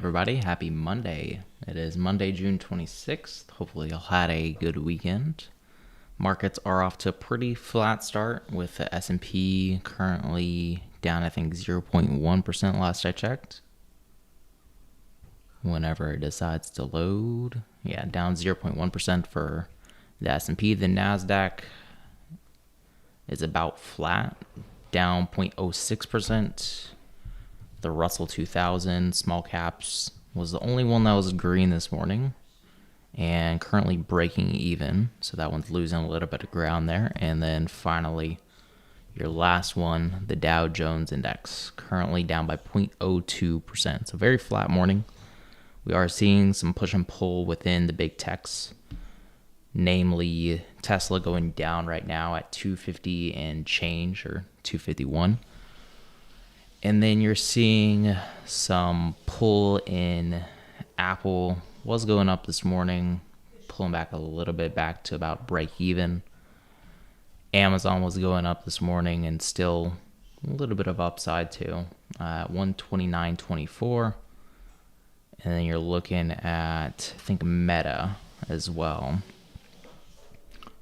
Everybody, happy Monday. It is Monday, June 26th. Hopefully, y'all had a good weekend. Markets are off to a pretty flat start with the S&P currently down, I think, 0.1% last I checked. Whenever it decides to load. Yeah, down 0.1% for the S&P. The NASDAQ is about flat, down 0.06%. The Russell 2000 small caps was the only one that was green this morning and currently breaking even. So that one's losing a little bit of ground there. And then finally, your last one, the Dow Jones Index, currently down by 0.02%. So very flat morning. We are seeing some push and pull within the big techs, namely Tesla going down right now at 250 and change, or 251. And then you're seeing some pull in Apple. Was going up this morning, pulling back a little bit back to about break even. Amazon was going up this morning and still a little bit of upside too, 129.24. And then you're looking at, I think, Meta as well.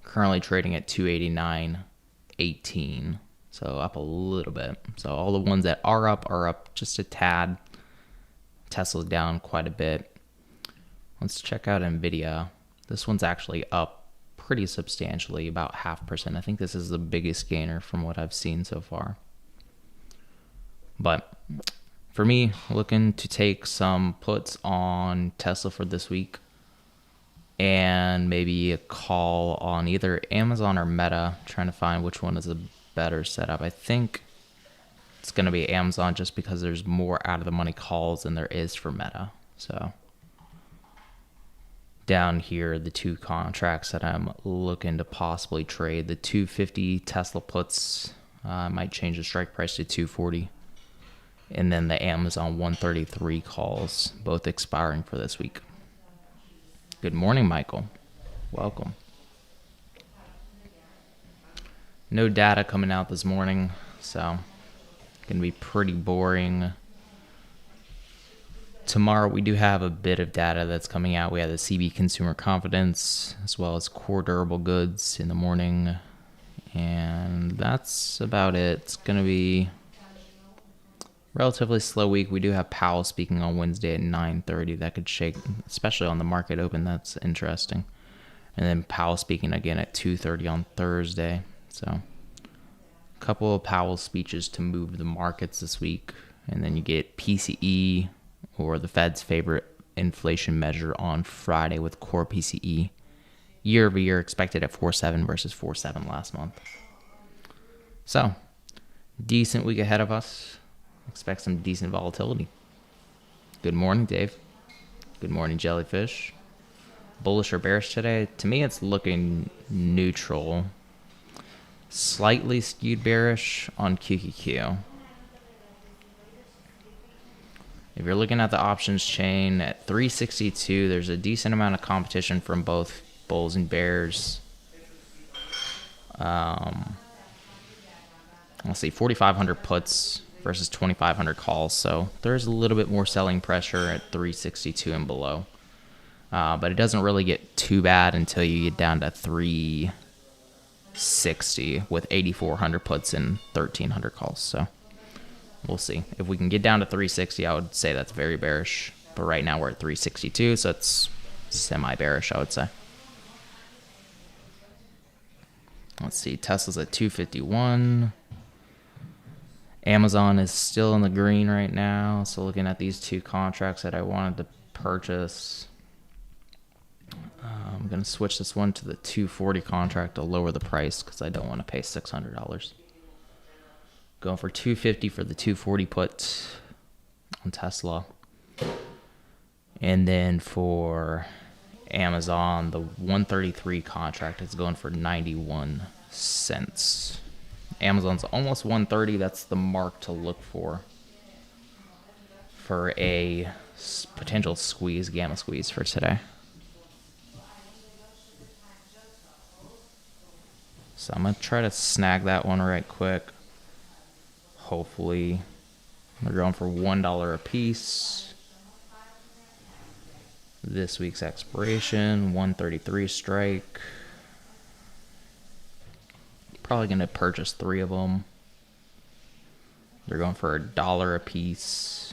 Currently trading at 289.18. So up a little bit. So all the ones that are up just a tad. Tesla's down quite a bit. Let's check out NVIDIA. This one's actually up pretty substantially, about 0.5%. I think this is the biggest gainer from what I've seen so far. But for me, looking to take some puts on Tesla for this week and maybe a call on either Amazon or Meta, trying to find which one is a better setup. I think it's going to be Amazon just because there's more out of the money calls than there is for Meta. So down here, the two contracts that I'm looking to possibly trade, the 250 Tesla puts, might change the strike price to 240. And then the Amazon 133 calls, both expiring for this week. Good morning, Michael. Welcome. No data coming out this morning, so gonna be pretty boring. Tomorrow we do have a bit of data that's coming out. We have the CB consumer confidence as well as core durable goods in the morning, and that's about it. It's gonna be relatively slow week. We do have Powell speaking on Wednesday at 9:30. That could shake, especially on the market open. That's interesting. And then Powell speaking again at 2:30 on Thursday. So a couple of Powell speeches to move the markets this week. And then you get PCE, or the Fed's favorite inflation measure, on Friday with core PCE. Year over year expected at 4.7 versus 4.7 last month. So decent week ahead of us. Expect some decent volatility. Good morning, Dave. Good morning, Jellyfish. Bullish or bearish today? To me, it's looking neutral. Slightly skewed bearish on QQQ. If you're looking at the options chain at 362, there's a decent amount of competition from both bulls and bears. Let's see, 4,500 puts versus 2,500 calls. So there's a little bit more selling pressure at 362 and below. But it doesn't really get too bad until you get down to 360 with 8,400 puts and 1,300 calls. So we'll see. If we can get down to 360, I would say that's very bearish. But right now we're at 362, so it's semi-bearish, I would say. Let's see. Tesla's at 251. Amazon is still in the green right now. So looking at these two contracts that I wanted to purchase, I'm going to switch this one to the 240 contract to lower the price because I don't want to pay $600. Going for 250 for the 240 put on Tesla. And then for Amazon, the 133 contract is going for 91 cents. Amazon's almost 130. That's the mark to look for a potential squeeze, gamma squeeze for today. So I'm going to try to snag that one right quick. Hopefully, they're going for $1 a piece. This week's expiration, 133 strike. Probably going to purchase 3 of them. They're going for $1 a piece.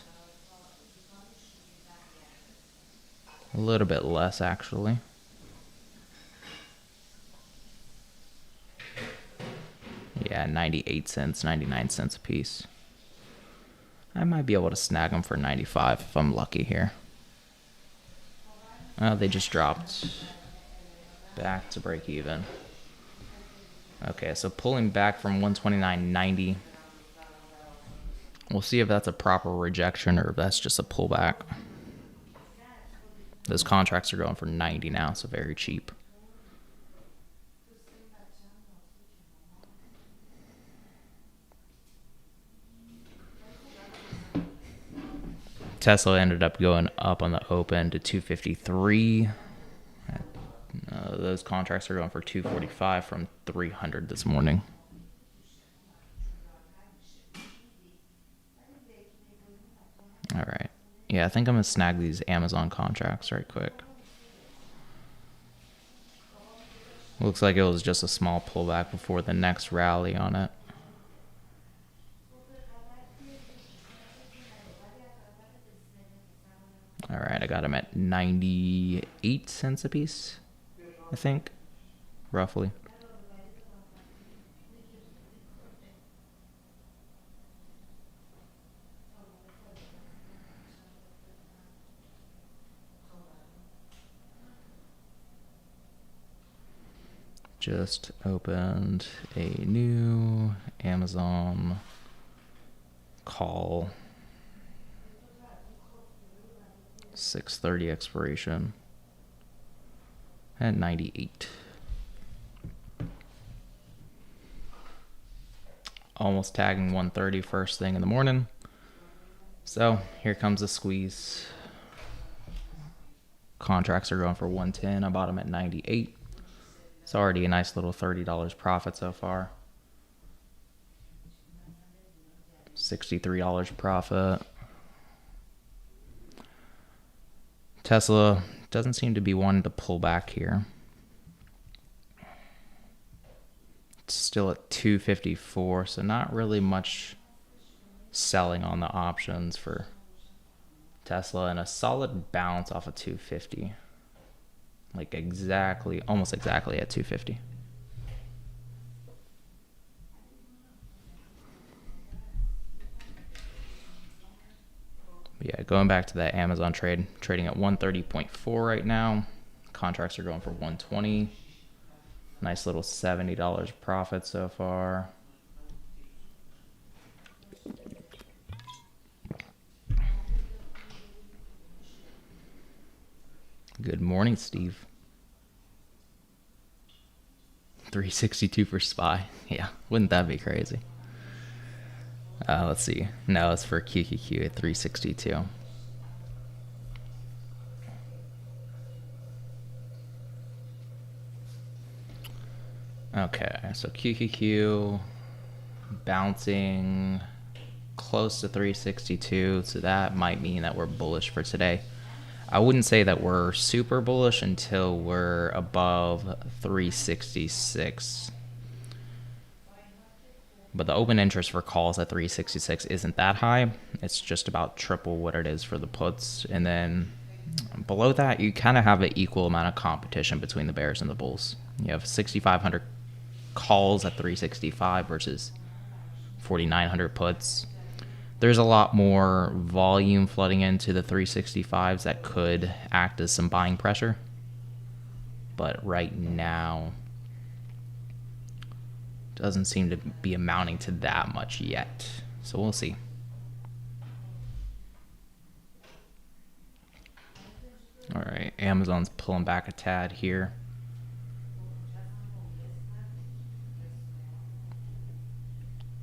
A little bit less, actually. Yeah, 98 cents, 99 cents a piece. I might be able to snag them for 95 if I'm lucky here. They just dropped back to break even. Okay, so pulling back from 129.90. We'll see if that's a proper rejection or if that's just a pullback. Those contracts are going for 90 now, so very cheap. Tesla ended up going up on the open to 253. Those contracts are going for 245 from 300 this morning. All right. Yeah, I think I'm going to snag these Amazon contracts right quick. Looks like it was just a small pullback before the next rally on it. All right, I got them at 98 cents a piece, I think, roughly. Just opened a new Amazon call. 6:30 expiration at 98. Almost tagging 130 first thing in the morning. So here comes the squeeze. Contracts are going for 110. I bought them at 98. It's already a nice little $30 profit so far. $63 profit. Tesla doesn't seem to be wanting to pull back here. It's still at 254, so not really much selling on the options for Tesla, and a solid bounce off of 250. Like exactly, almost exactly at 250. Yeah, going back to that Amazon trade, trading at 130.4 right now. Contracts are going for 120. Nice little $70 profit so far. Good morning, Steve. 362 for SPY. Yeah, wouldn't that be crazy? Let's see. No, it's for QQQ at 362. Okay, so QQQ bouncing close to 362, so that might mean that we're bullish for today. I wouldn't say that we're super bullish until we're above 366. But the open interest for calls at 366 isn't that high. It's just about triple what it is for the puts. And then below that, you kind of have an equal amount of competition between the bears and the bulls. You have 6,500 calls at 365 versus 4,900 puts. There's a lot more volume flooding into the 365s that could act as some buying pressure. But right now, doesn't seem to be amounting to that much yet. So we'll see. All right, Amazon's pulling back a tad here.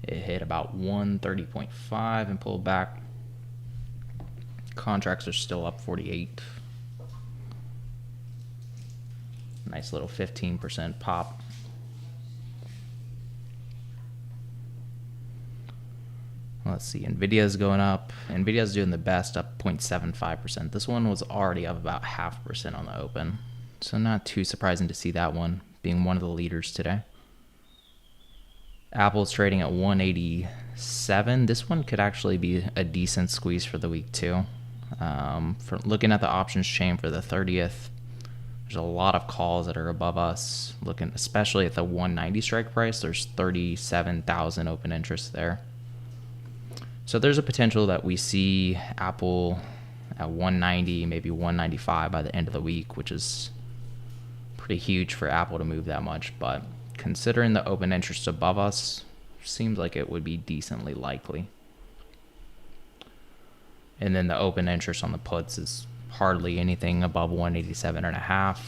It hit about 130.5 and pulled back. Contracts are still up 48. Nice little 15% pop. Let's see, Nvidia's going up. Nvidia's doing the best, up 0.75%. This one was already up about 0.5% on the open. So not too surprising to see that one being one of the leaders today. Apple's trading at 187. This one could actually be a decent squeeze for the week too. For looking at the options chain for the 30th, there's a lot of calls that are above us. Looking especially at the 190 strike price, there's 37,000 open interest there. So there's a potential that we see Apple at 190, maybe 195 by the end of the week, which is pretty huge for Apple to move that much. But considering the open interest above us, seems like it would be decently likely. And then the open interest on the puts is hardly anything above 187.5.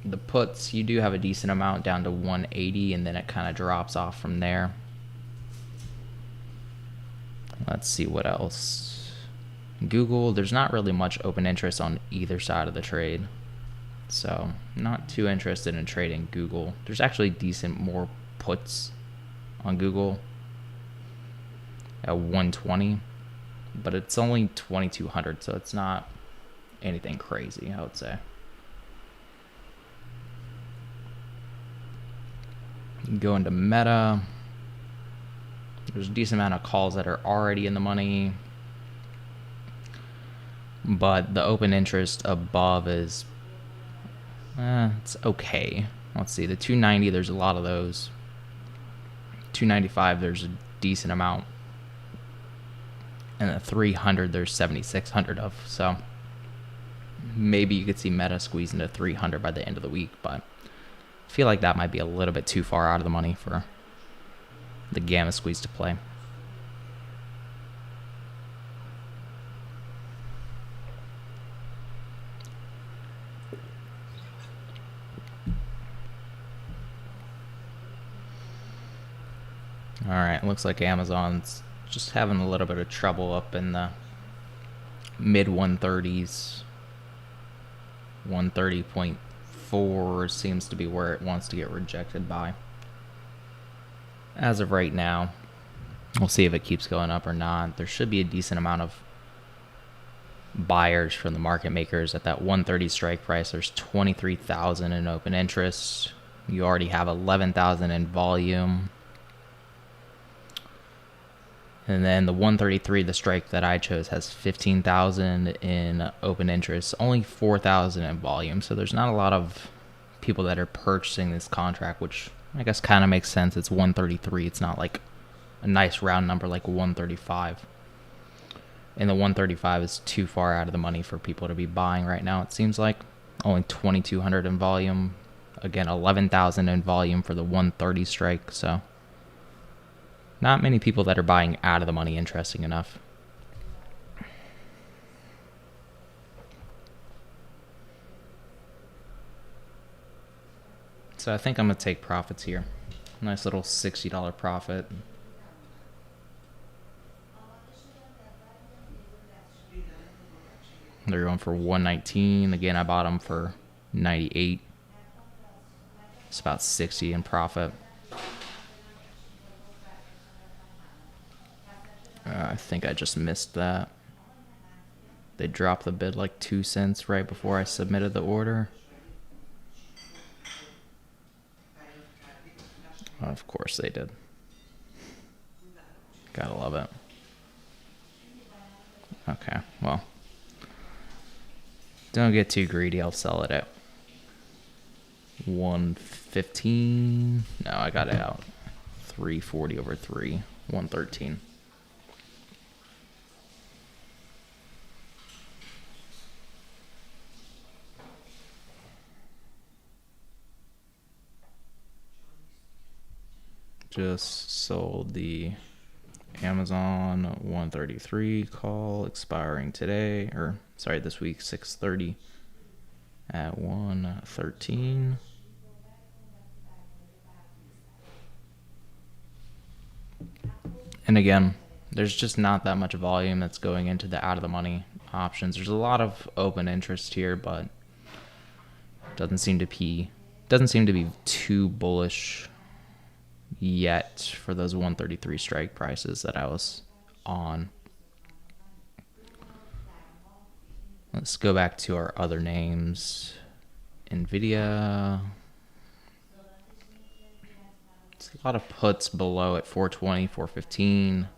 The puts, you do have a decent amount down to 180, and then it kind of drops off from there. Let's see what else. Google, there's not really much open interest on either side of the trade. So not too interested in trading Google. There's actually decent more puts on Google at 120, but it's only 2,200, so it's not anything crazy, I would say. Go into Meta. There's a decent amount of calls that are already in the money, but the open interest above is it's okay. Let's see, the 290, there's a lot of those. 295, there's a decent amount, and the 300, there's 7,600 of. So maybe you could see Meta squeeze into 300 by the end of the week, but I feel like that might be a little bit too far out of the money for the gamma squeeze to play. All right, looks like Amazon's just having a little bit of trouble up in the mid 130s. 130.4 seems to be where it wants to get rejected by. As of right now, we'll see if it keeps going up or not. There should be a decent amount of buyers from the market makers at that 130 strike price. There's 23,000 in open interest. You already have 11,000 in volume. And then the 133, the strike that I chose, has 15,000 in open interest, only 4,000 in volume. So there's not a lot of people that are purchasing this contract, which I guess kind of makes sense. It's 133. It's not like a nice round number like 135. And the 135 is too far out of the money for people to be buying right now. It seems like only 2,200 in volume. Again, 11,000 in volume for the 130 strike. So not many people that are buying out of the money, interesting enough. So I think I'm going to take profits here. Nice little $60 profit. They're going for 119. Again, I bought them for 98. It's about 60 in profit. I think I just missed that. They dropped the bid like 2 cents right before I submitted the order. Of course they did. Gotta love it. Okay, well, don't get too greedy. I'll sell it at 115. No, I got it out. 340 over 3, 113. Just sold the Amazon 133 call expiring today, or sorry, this week, 6:30 at 113. And again, there's just not that much volume that's going into the out of the money options. There's a lot of open interest here, but doesn't seem to be too bullish yet for those 133 strike prices that I was on. Let's go back to our other names. NVIDIA. It's a lot of puts below at 420, 415.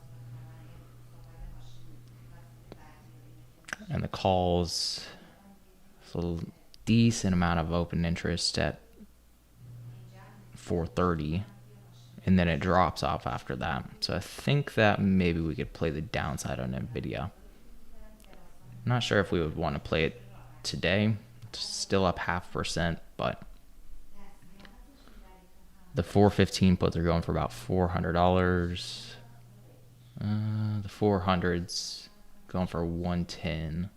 And the calls, it's a decent amount of open interest at 430. And then it drops off after that. So I think that maybe we could play the downside on NVIDIA. I'm not sure if we would want to play it today. It's still up 0.5%, but the 415 puts are going for about $400. The 400s going for 110.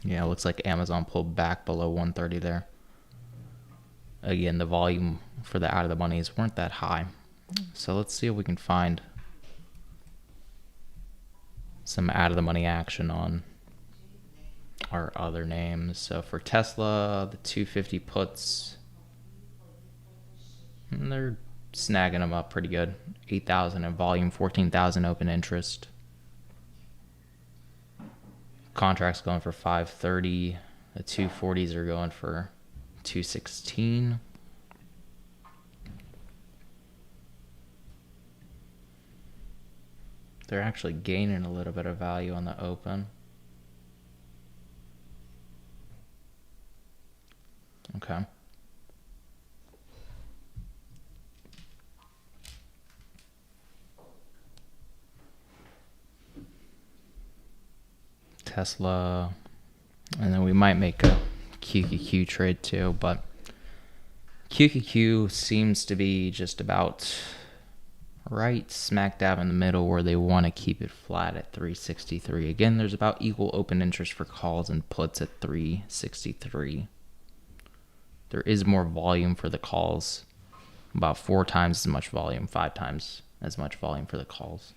Yeah, it looks like Amazon pulled back below 130 there. Again, the volume for the out of the monies weren't that high. So let's see if we can find some out of the money action on our other names. So for Tesla, the 250 puts, they're snagging them up pretty good. 8,000 in volume, 14,000 open interest. Contracts going for 530. The 240s are going for 216. They're actually gaining a little bit of value on the open. Okay. Tesla, and then we might make a QQQ trade too, but QQQ seems to be just about right smack dab in the middle where they want to keep it flat at 363. Again, there's about equal open interest for calls and puts at 363. There is more volume for the calls, about 4 times as much volume, 5 times as much volume for the calls.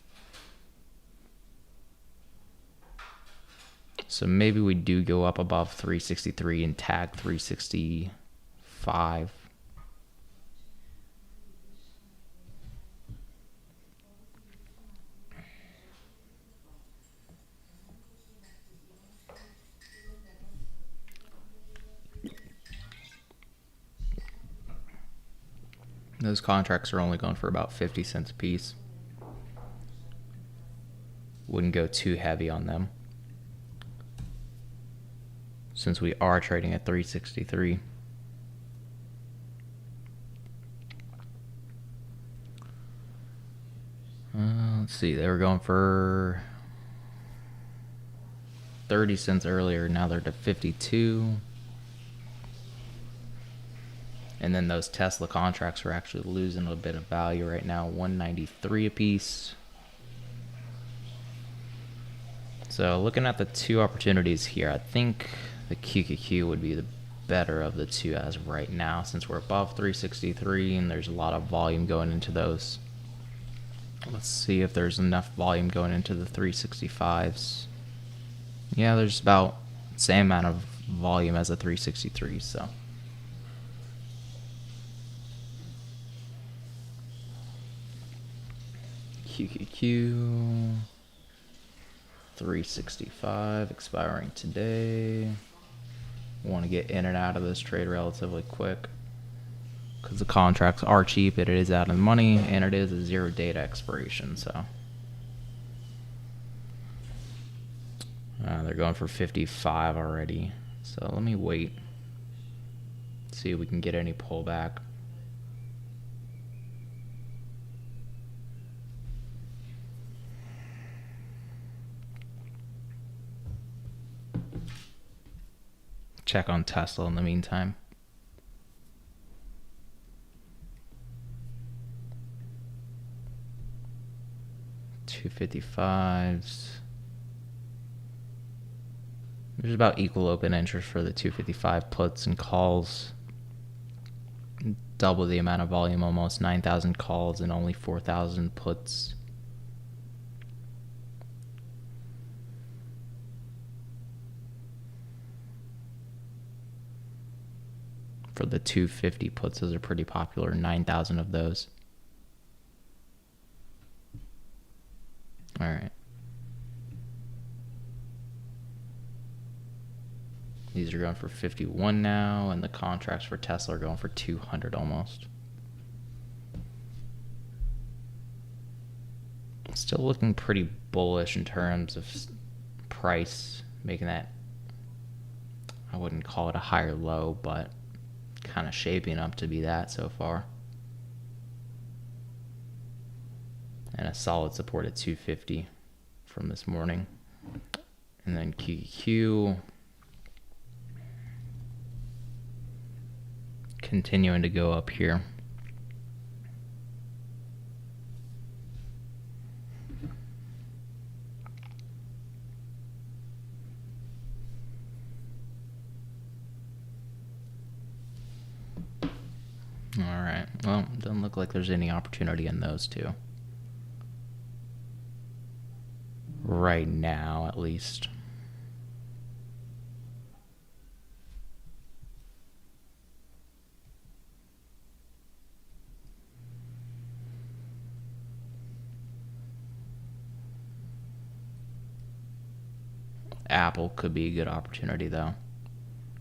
So maybe we do go up above 363 and tag 365. Those contracts are only going for about 50 cents a piece. Wouldn't go too heavy on them, since we are trading at 363. Let's see, they were going for 30 cents earlier, now they're to 52. And then those Tesla contracts are actually losing a bit of value right now, 193 a piece. So looking at the two opportunities here, I think the QQQ would be the better of the two as of right now, since we're above 363 and there's a lot of volume going into those. Let's see if there's enough volume going into the 365s. Yeah, there's about the same amount of volume as a 363, so. QQQ 365 expiring today. Want to get in and out of this trade relatively quick because the contracts are cheap, it is out of the money, and it is a 0 date expiration. So they're going for 55 already, so let me wait, see if we can get any pullback. Check on Tesla in the meantime. $255s. There's about equal open interest for the 255 puts and calls. Double the amount of volume, almost 9,000 calls and only 4,000 puts. For the 250 puts, those are pretty popular, 9,000 of those. All right. These are going for 51 now, and the contracts for Tesla are going for 200 almost. Still looking pretty bullish in terms of price, making that, I wouldn't call it a higher low, but kind of shaping up to be that so far. And a solid support at 250 from this morning. And then QQQ continuing to go up here. All right. Well, doesn't look like there's any opportunity in those two. Right now, at least. Apple could be a good opportunity, though.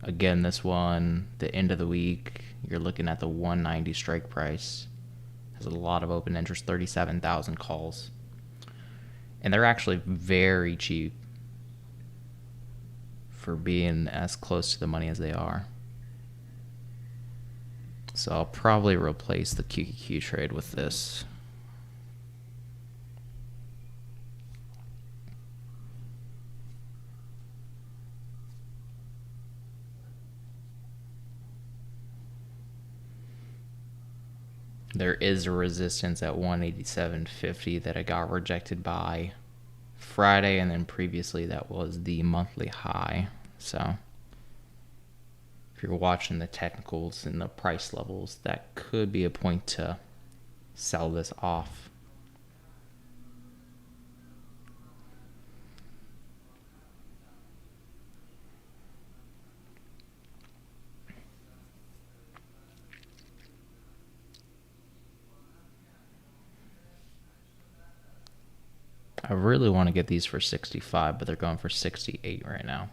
Again, this one, the end of the week, you're looking at the 190 strike price. Has a lot of open interest, 37,000 calls. And they're actually very cheap for being as close to the money as they are. So I'll probably replace the QQQ trade with this. There is a resistance at 187.50 that I got rejected by Friday, and then previously that was the monthly high. So if you're watching the technicals and the price levels, that could be a point to sell this off. I really want to get these for 65, but they're going for 68 right now.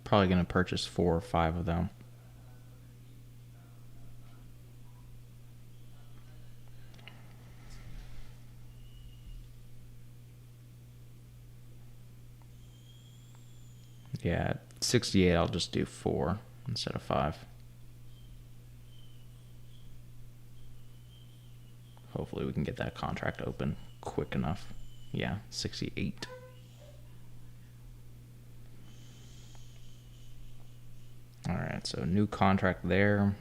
Probably going to purchase 4 or 5 of them. Yeah, 68, I'll just do 4 instead of 5. Hopefully we can get that contract open quick enough. Yeah, 68. All right, so new contract there.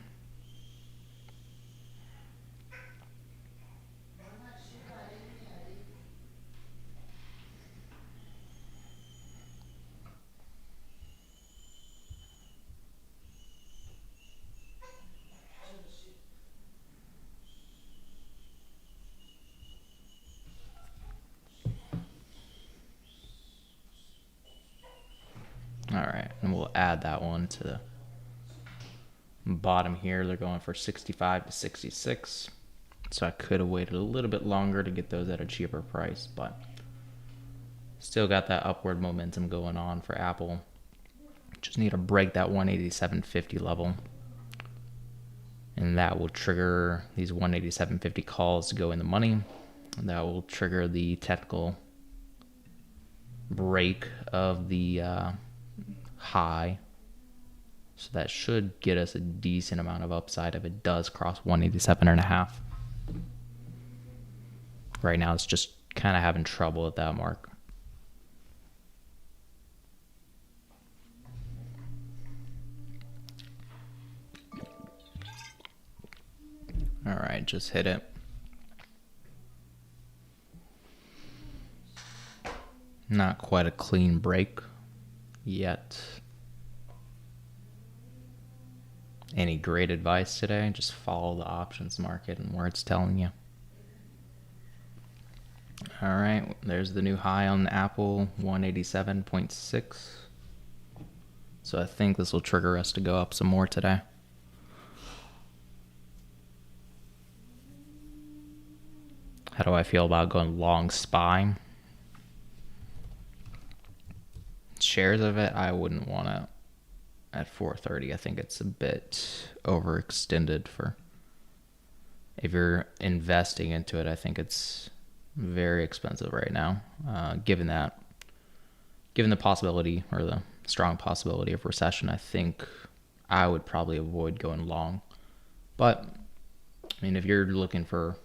All right, and we'll add that one to the bottom here. They're going for 65 to 66. So I could have waited a little bit longer to get those at a cheaper price, but still got that upward momentum going on for Apple. Just need to break that 187.50 level. And that will trigger these 187.50 calls to go in the money. And that will trigger the technical break of the high. So that should get us a decent amount of upside if it does cross 187.5. Right now it's just kind of having trouble at that mark. All right, just hit it. Not quite a clean break yet. Any great advice today? Just follow the options market and where it's telling you. All right, there's the new high on Apple, 187.6. So I think this will trigger us to go up some more today. How do I feel about going long SPY? Shares of it, I wouldn't want to at 430. I think it's a bit overextended for if you're investing into it. I think it's very expensive right now, given the possibility or the strong possibility of recession. I think I would probably avoid going long. But I mean, if you're looking for,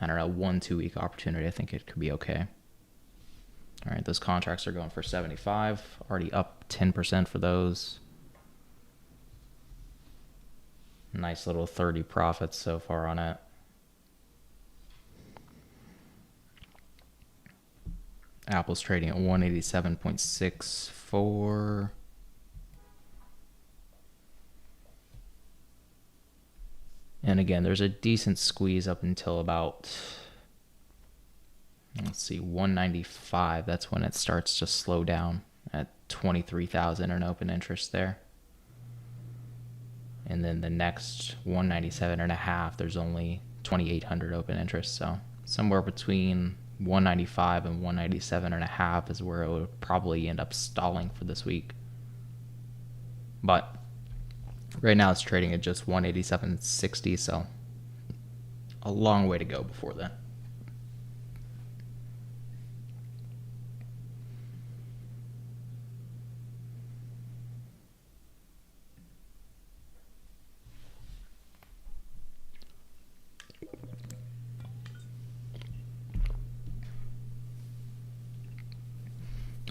I don't know, 1-2 week opportunity, I think it could be okay. All right, those contracts are going for 75, already up 10% for those. Nice little 30 profits so far on it. Apple's trading at 187.64. And again, there's a decent squeeze up until about, let's see, 195. That's when it starts to slow down at 23,000 in open interest there. And then the next 197.5, there's only 2,800 open interest. So somewhere between 195 and 197.5 is where it would probably end up stalling for this week. But right now it's trading at just 187.60, so a long way to go before then.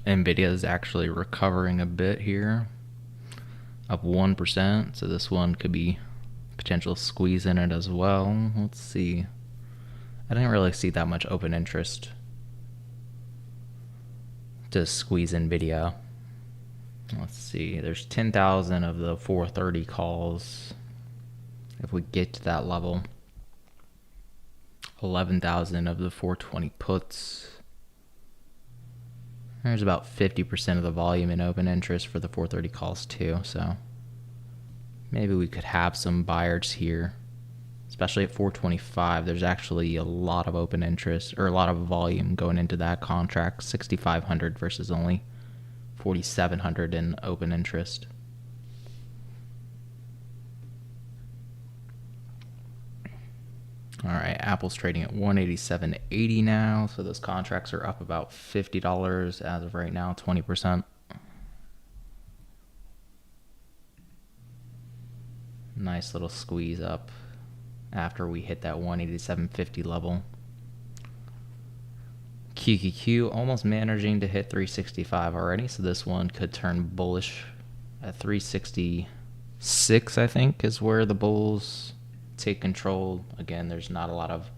Nvidia is actually recovering a bit here, up 1%, so this one could be potential squeeze in it as well. Let's see. I didn't really see that much open interest to squeeze Nvidia. Let's see. There's 10,000 of the 430 calls. If we get to that level, 11,000 of the 420 puts. There's about 50% of the volume in open interest for the 430 calls too, so maybe we could have some buyers here, especially at 425. There's actually a lot of open interest, or a lot of volume going into that contract, 6,500 versus only 4,700 in open interest. All right, Apple's trading at 187.80 now, so those contracts are up about $50 as of right now, 20%. Nice little squeeze up after we hit that 187.50 level. QQQ almost managing to hit 365 already, so this one could turn bullish at 366, I think, is where the bulls take control. Again, there's not a lot of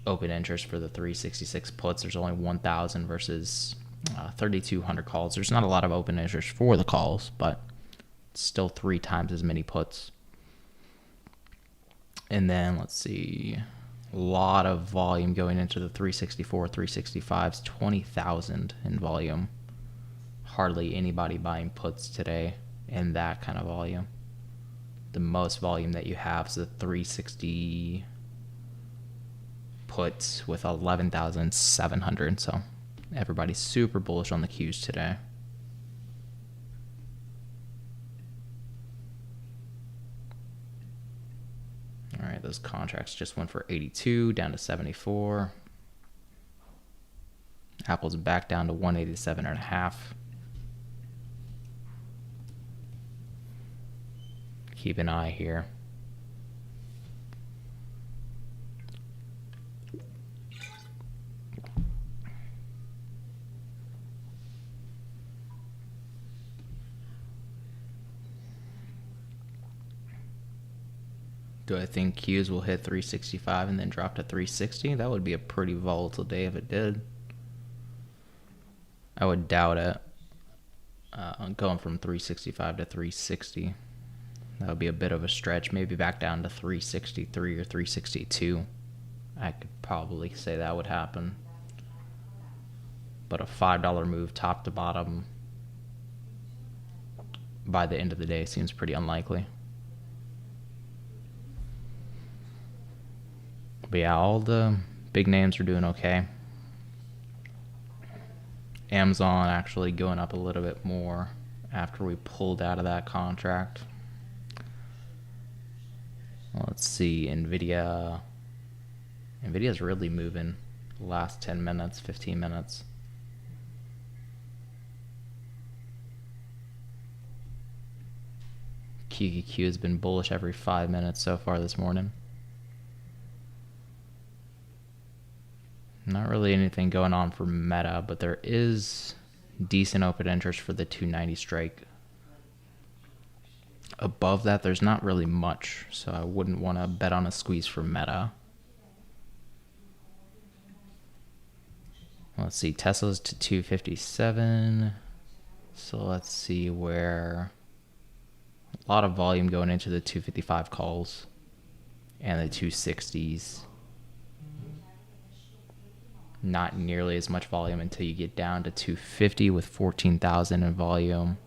open interest for the 366 puts. There's only 1,000 versus 3,200 calls. There's not a lot of open interest for the calls, but it's still 3 times as many puts. And then let's see, a lot of volume going into the 364, 365s, 20,000 in volume. Hardly anybody buying puts today in that kind of volume. The most volume that you have is the 360 puts with 11,700. So everybody's super bullish on the Qs today. All right, those contracts just went for 82 down to 74. Apple's back down to 187.5. Keep an eye here. Do I think Qs will hit 365 and then drop to 360? That would be a pretty volatile day if it did. I would doubt it. Going from 365 to 360. That would be a bit of a stretch. Maybe back down to 363 or 362. I could probably say that would happen. But a $5 move top to bottom by the end of the day seems pretty unlikely. But yeah, all the big names are doing okay. Amazon actually going up a little bit more after we pulled out of that contract. Let's see, Nvidia's really moving the last 10 minutes, 15 minutes. QQQ has been bullish every 5 minutes so far this morning. Not really anything going on for Meta, but there is decent open interest for the 290 strike. Above that, there's not really much, so I wouldn't want to bet on a squeeze for Meta. Let's see, Tesla's to 257. So let's see where a lot of volume going into the 255 calls and the 260s. Not nearly as much volume until you get down to 250 with 14,000 in volume.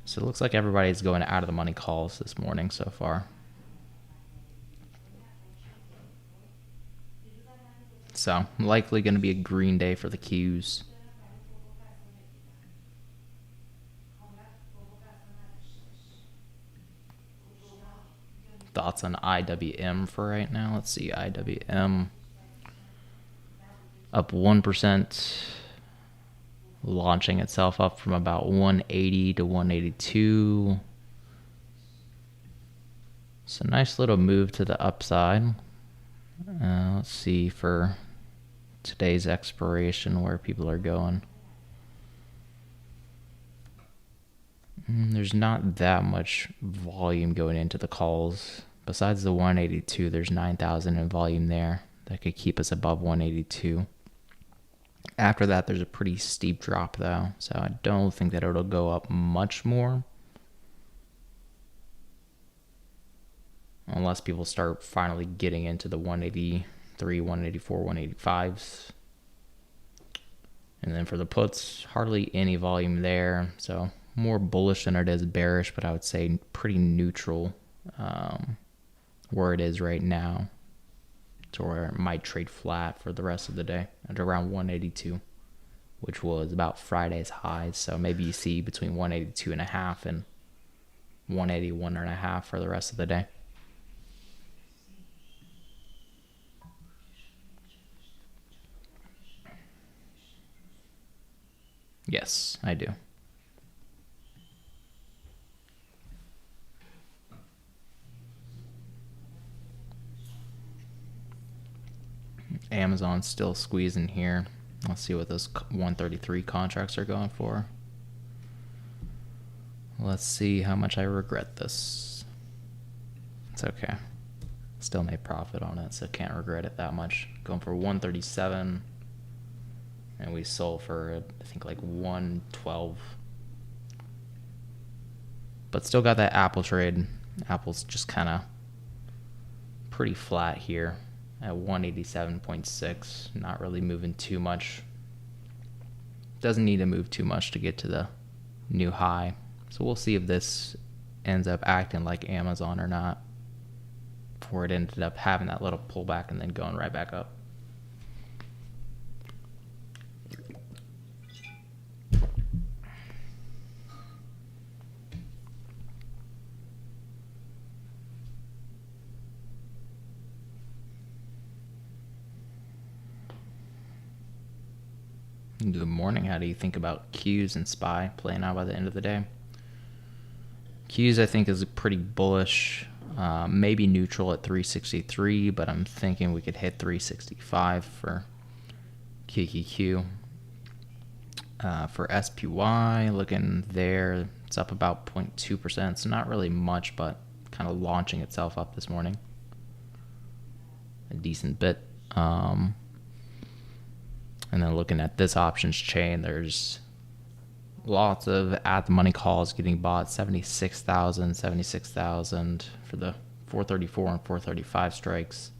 So it looks like everybody's going out of the money calls this morning so far. So likely going to be a green day for the Qs. Thoughts on IWM for right now? Let's see, IWM up 1%, launching itself up from about 180 to 182. So nice little move to the upside. Let's see for today's expiration where people are going. There's not that much volume going into the calls. Besides the 182, there's 9,000 in volume there that could keep us above 182. After that, there's a pretty steep drop though, so I don't think that it'll go up much more. Unless people start finally getting into the 183, 184, 185s. And then for the puts, hardly any volume there, so more bullish than it is bearish, but I would say pretty neutral where it is right now, to where it might trade flat for the rest of the day at around 182, which was about Friday's highs. So maybe you see between 182.5 and 181.5 for the rest of the day. Yes, I do. Amazon's still squeezing here. Let's see what those 133 contracts are going for. Let's see how much I regret this. It's okay. Still made profit on it, so can't regret it that much. Going for 137. And we sold for, I think, like 112. But still got that Apple trade. Apple's just kind of pretty flat here at 187.6. Not really moving too much. Doesn't need to move too much to get to the new high. So we'll see if this ends up acting like Amazon or not, before it ended up having that little pullback and then going right back up. Good morning. How do you think about Qs and SPY playing out by the end of the day? Qs I think is pretty bullish, maybe neutral at 363, but I'm thinking we could hit 365 for QQQ. For SPY, looking there, it's up about 0.2%. It's not really much, but kind of launching itself up this morning a decent bit. And then looking at this options chain, there's lots of at-the-money calls getting bought, 76,000, 76,000 for the 434 and 435 strikes.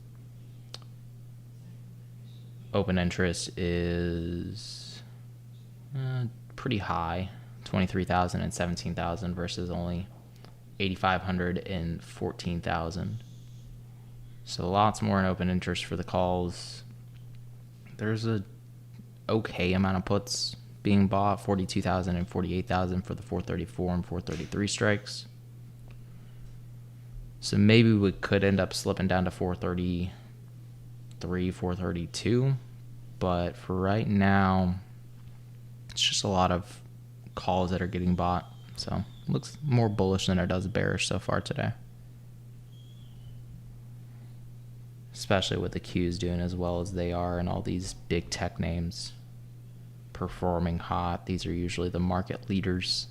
Open interest is pretty high, 23,000 and 17,000 versus only 8,500 and 14,000. So lots more in open interest for the calls. There's a okay amount of puts being bought, 42,000 and 48,000 for the 434 and 433 strikes. So maybe we could end up slipping down to 433, 432. But for right now, it's just a lot of calls that are getting bought. So it looks more bullish than it does bearish so far today. Especially with the Qs doing as well as they are and all these big tech names performing hot. These are usually the market leaders.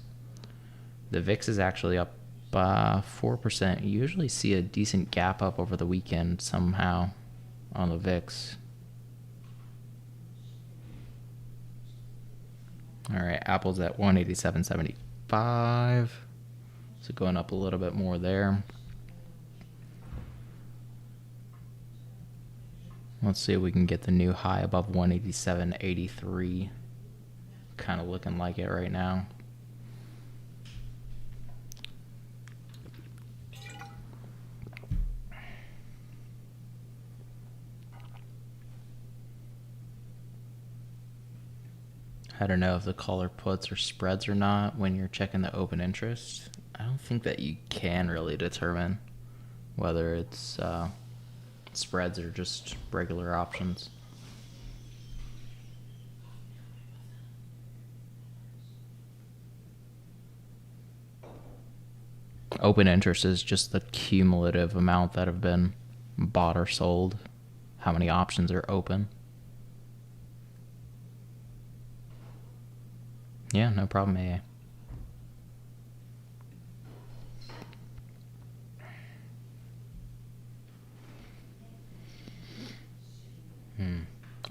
The VIX is actually up 4%. You usually see a decent gap up over the weekend somehow on the VIX. All right, Apple's at 187.75. So going up a little bit more there. Let's see if we can get the new high above 187.83. Kind of looking like it right now. I don't know if the caller puts or spreads or not when you're checking the open interest. I don't think that you can really determine whether it's spreads or just regular options. Open interest is just the cumulative amount that have been bought or sold, how many options are open. Yeah, no problem, AA.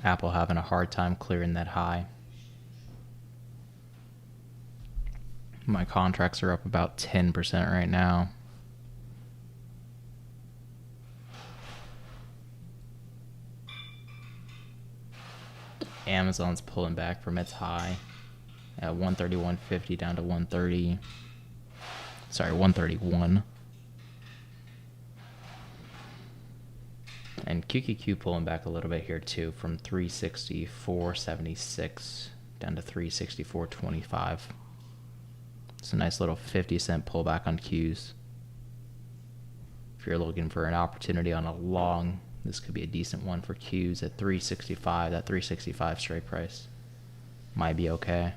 Apple having a hard time clearing that high. My contracts are up about 10% right now. Amazon's pulling back from its high at 131.50 down to 130. Sorry, 131. And QQQ pulling back a little bit here too, from 364.76 down to 364.25. It's a nice little 50-cent pullback on Qs. If you're looking for an opportunity on a long, this could be a decent one for Qs at 365. That 365 strike price might be okay.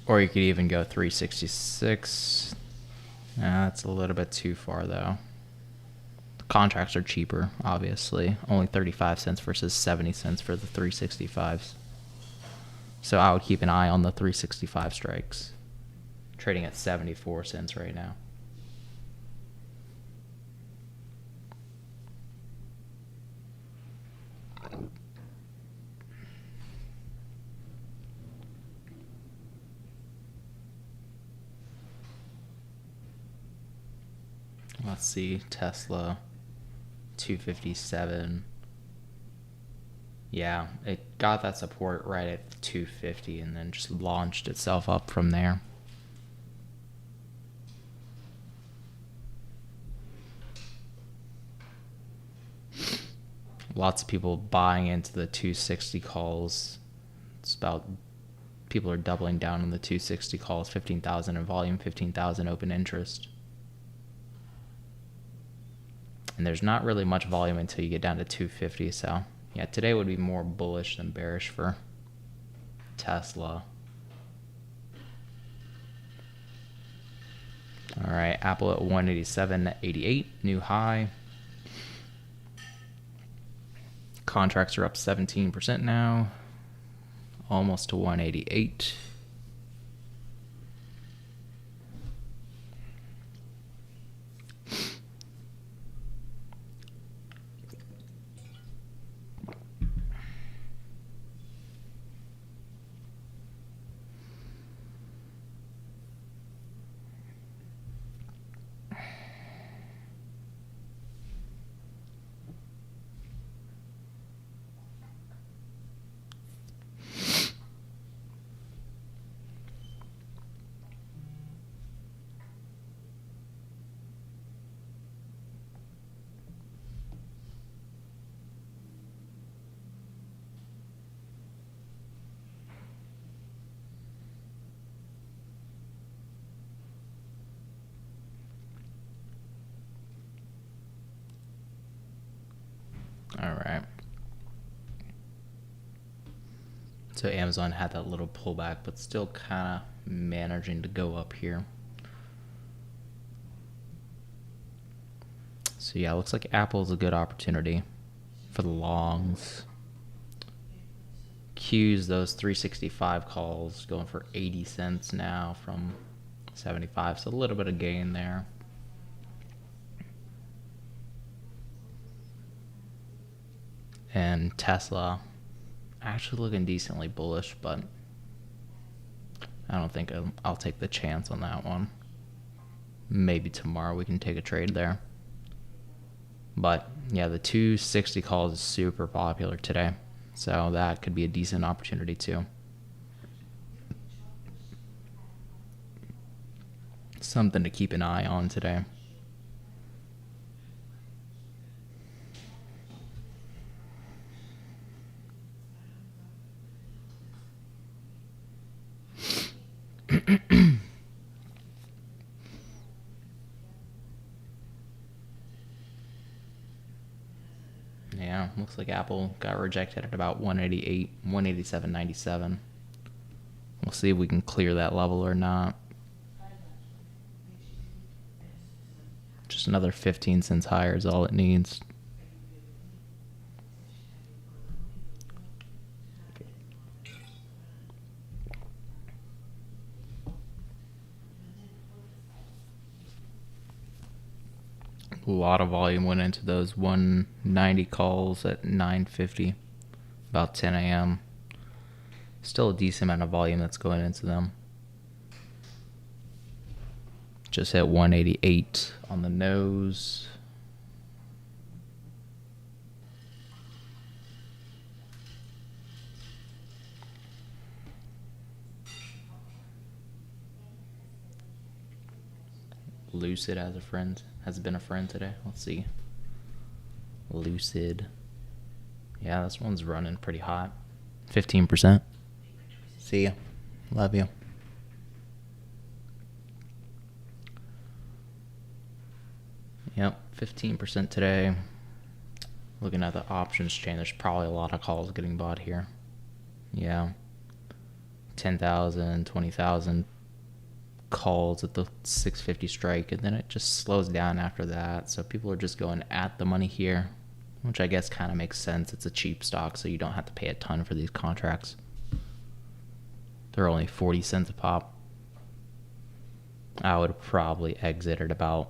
Or you could even go 366. That's a little bit too far though. The contracts are cheaper, obviously. Only 35 cents versus 70 cents for the 365s. So I would keep an eye on the 365 strikes. Trading at 74 cents right now. Let's see, Tesla 257. Yeah, it got that support right at 250 and then just launched itself up from there. Lots of people buying into the 260 calls. It's about, people are doubling down on the 260 calls, 15,000 in volume, 15,000 open interest. And there's not really much volume until you get down to 250, so yeah, today would be more bullish than bearish for Tesla. All right, Apple at 187.88, new high. Contracts are up 17% now, almost to 188. All right. So Amazon had that little pullback, but still kind of managing to go up here. So yeah, looks like Apple's a good opportunity for the longs. Q's, those 365 calls going for 80 cents now from 75, so a little bit of gain there. And Tesla actually looking decently bullish, but I don't think I'll take the chance on that one. Maybe tomorrow we can take a trade there. But yeah, the 260 calls is super popular today, so that could be a decent opportunity too. Something to keep an eye on today. Yeah, looks like Apple got rejected at about 188, 187.97. We'll see if we can clear that level or not. Just another 15 cents higher is all it needs. A lot of volume went into those 190 calls at 9:50, about 10 a.m. Still a decent amount of volume that's going into them. Just hit 188 on the nose. Lucid as a friend has been a friend today. Let's see. Lucid. Yeah, this one's running pretty hot. 15%. See ya. Love you. Yep, 15% today. Looking at the options chain, there's probably a lot of calls getting bought here. Yeah. 10,000, 20,000 calls at the 650 strike, and then it just slows down after that. So people are just going at the money here, which I guess kind of makes sense. It's a cheap stock, so you don't have to pay a ton for these contracts. They're only 40 cents a pop. I would probably exit at about,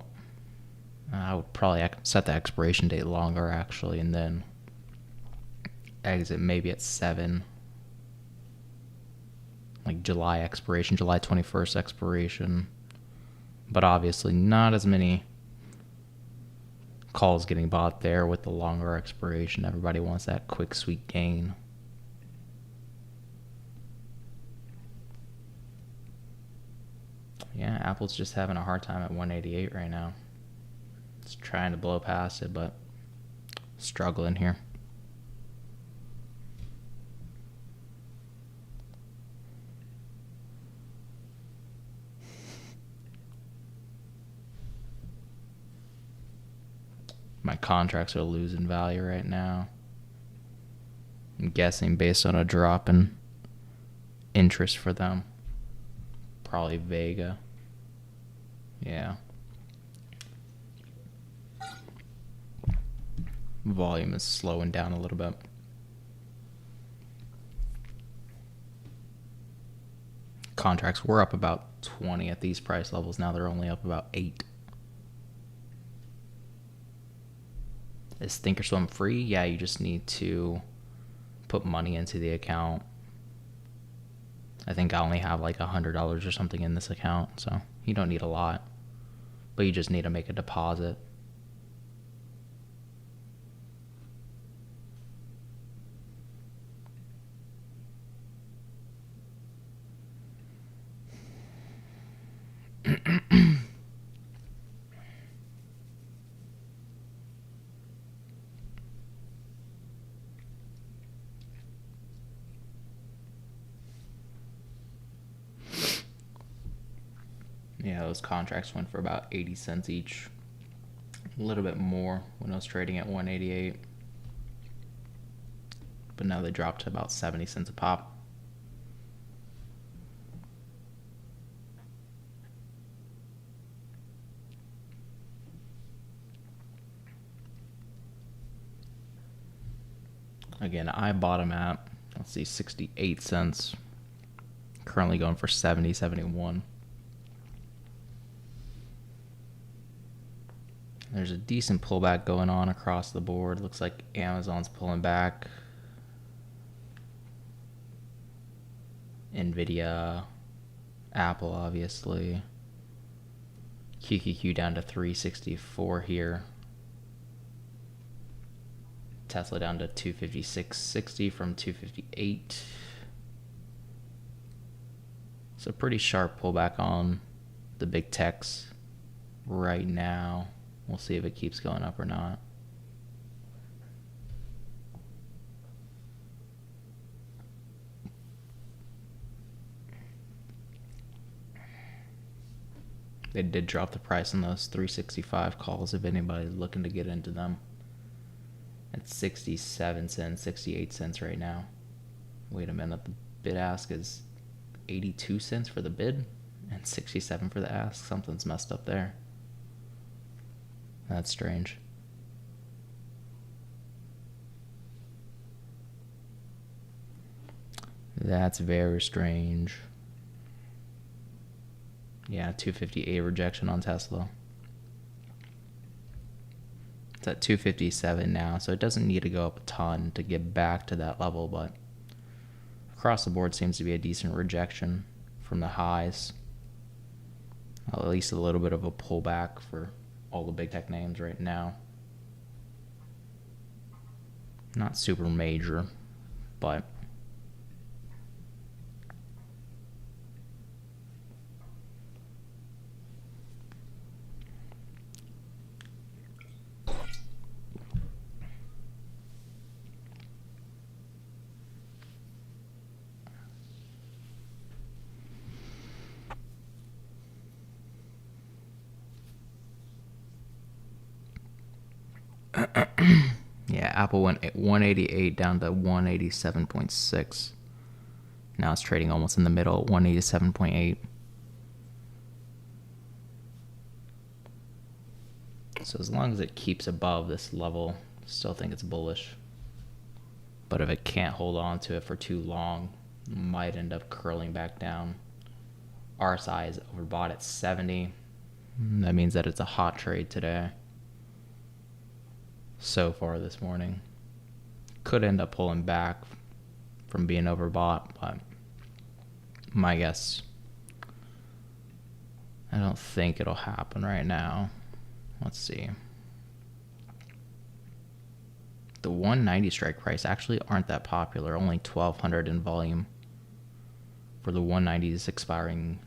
I would probably set the expiration date longer actually, and then exit maybe at 7. Like July expiration, July 21st expiration. But obviously not as many calls getting bought there with the longer expiration. Everybody wants that quick, sweet gain. Yeah, Apple's just having a hard time at 188 right now. It's trying to blow past it, but struggling here. My contracts are losing value right now. I'm guessing based on a drop in interest for them. Probably Vega. Yeah. Volume is slowing down a little bit. Contracts were up about 20 at these price levels. Now they're only up about 8. Is Thinkorswim free? Yeah, you just need to put money into the account. I think I only have like $100 or something in this account, so you don't need a lot. But you just need to make a deposit. Yeah, those contracts went for about 80 cents each. A little bit more when I was trading at 188. but now they dropped to about 70 cents a pop. Again, I bought them at, let's see, 68 cents. Currently going for 70, 71. There's a decent pullback going on across the board. Looks like Amazon's pulling back. Nvidia, Apple, obviously. QQQ down to 364 here. Tesla down to 256.60 from 258. So pretty sharp pullback on the big techs right now. We'll see if it keeps going up or not. They did drop the price on those 365 calls if anybody's looking to get into them. It's 67 cents, 68 cents right now. Wait a minute, the bid ask is 82 cents for the bid and 67 for the ask. Something's messed up there. That's strange. That's very strange. Yeah, 258 rejection on Tesla. It's at 257 now, so it doesn't need to go up a ton to get back to that level, but across the board seems to be a decent rejection from the highs. At least a little bit of a pullback for all the big tech names right now. Not super major, but yeah, Apple went 188 down to 187.6. Now it's trading almost in the middle at 187.8. So as long as it keeps above this level, still think it's bullish. But if it can't hold on to it for too long, it might end up curling back down. RSI is overbought at 70. That means that it's a hot trade today. So far this morning. Could end up pulling back from being overbought, but my guess, I don't think it'll happen right now. Let's see. The 190 strike price actually aren't that popular, only 1,200 in volume. For the 190 is expiring,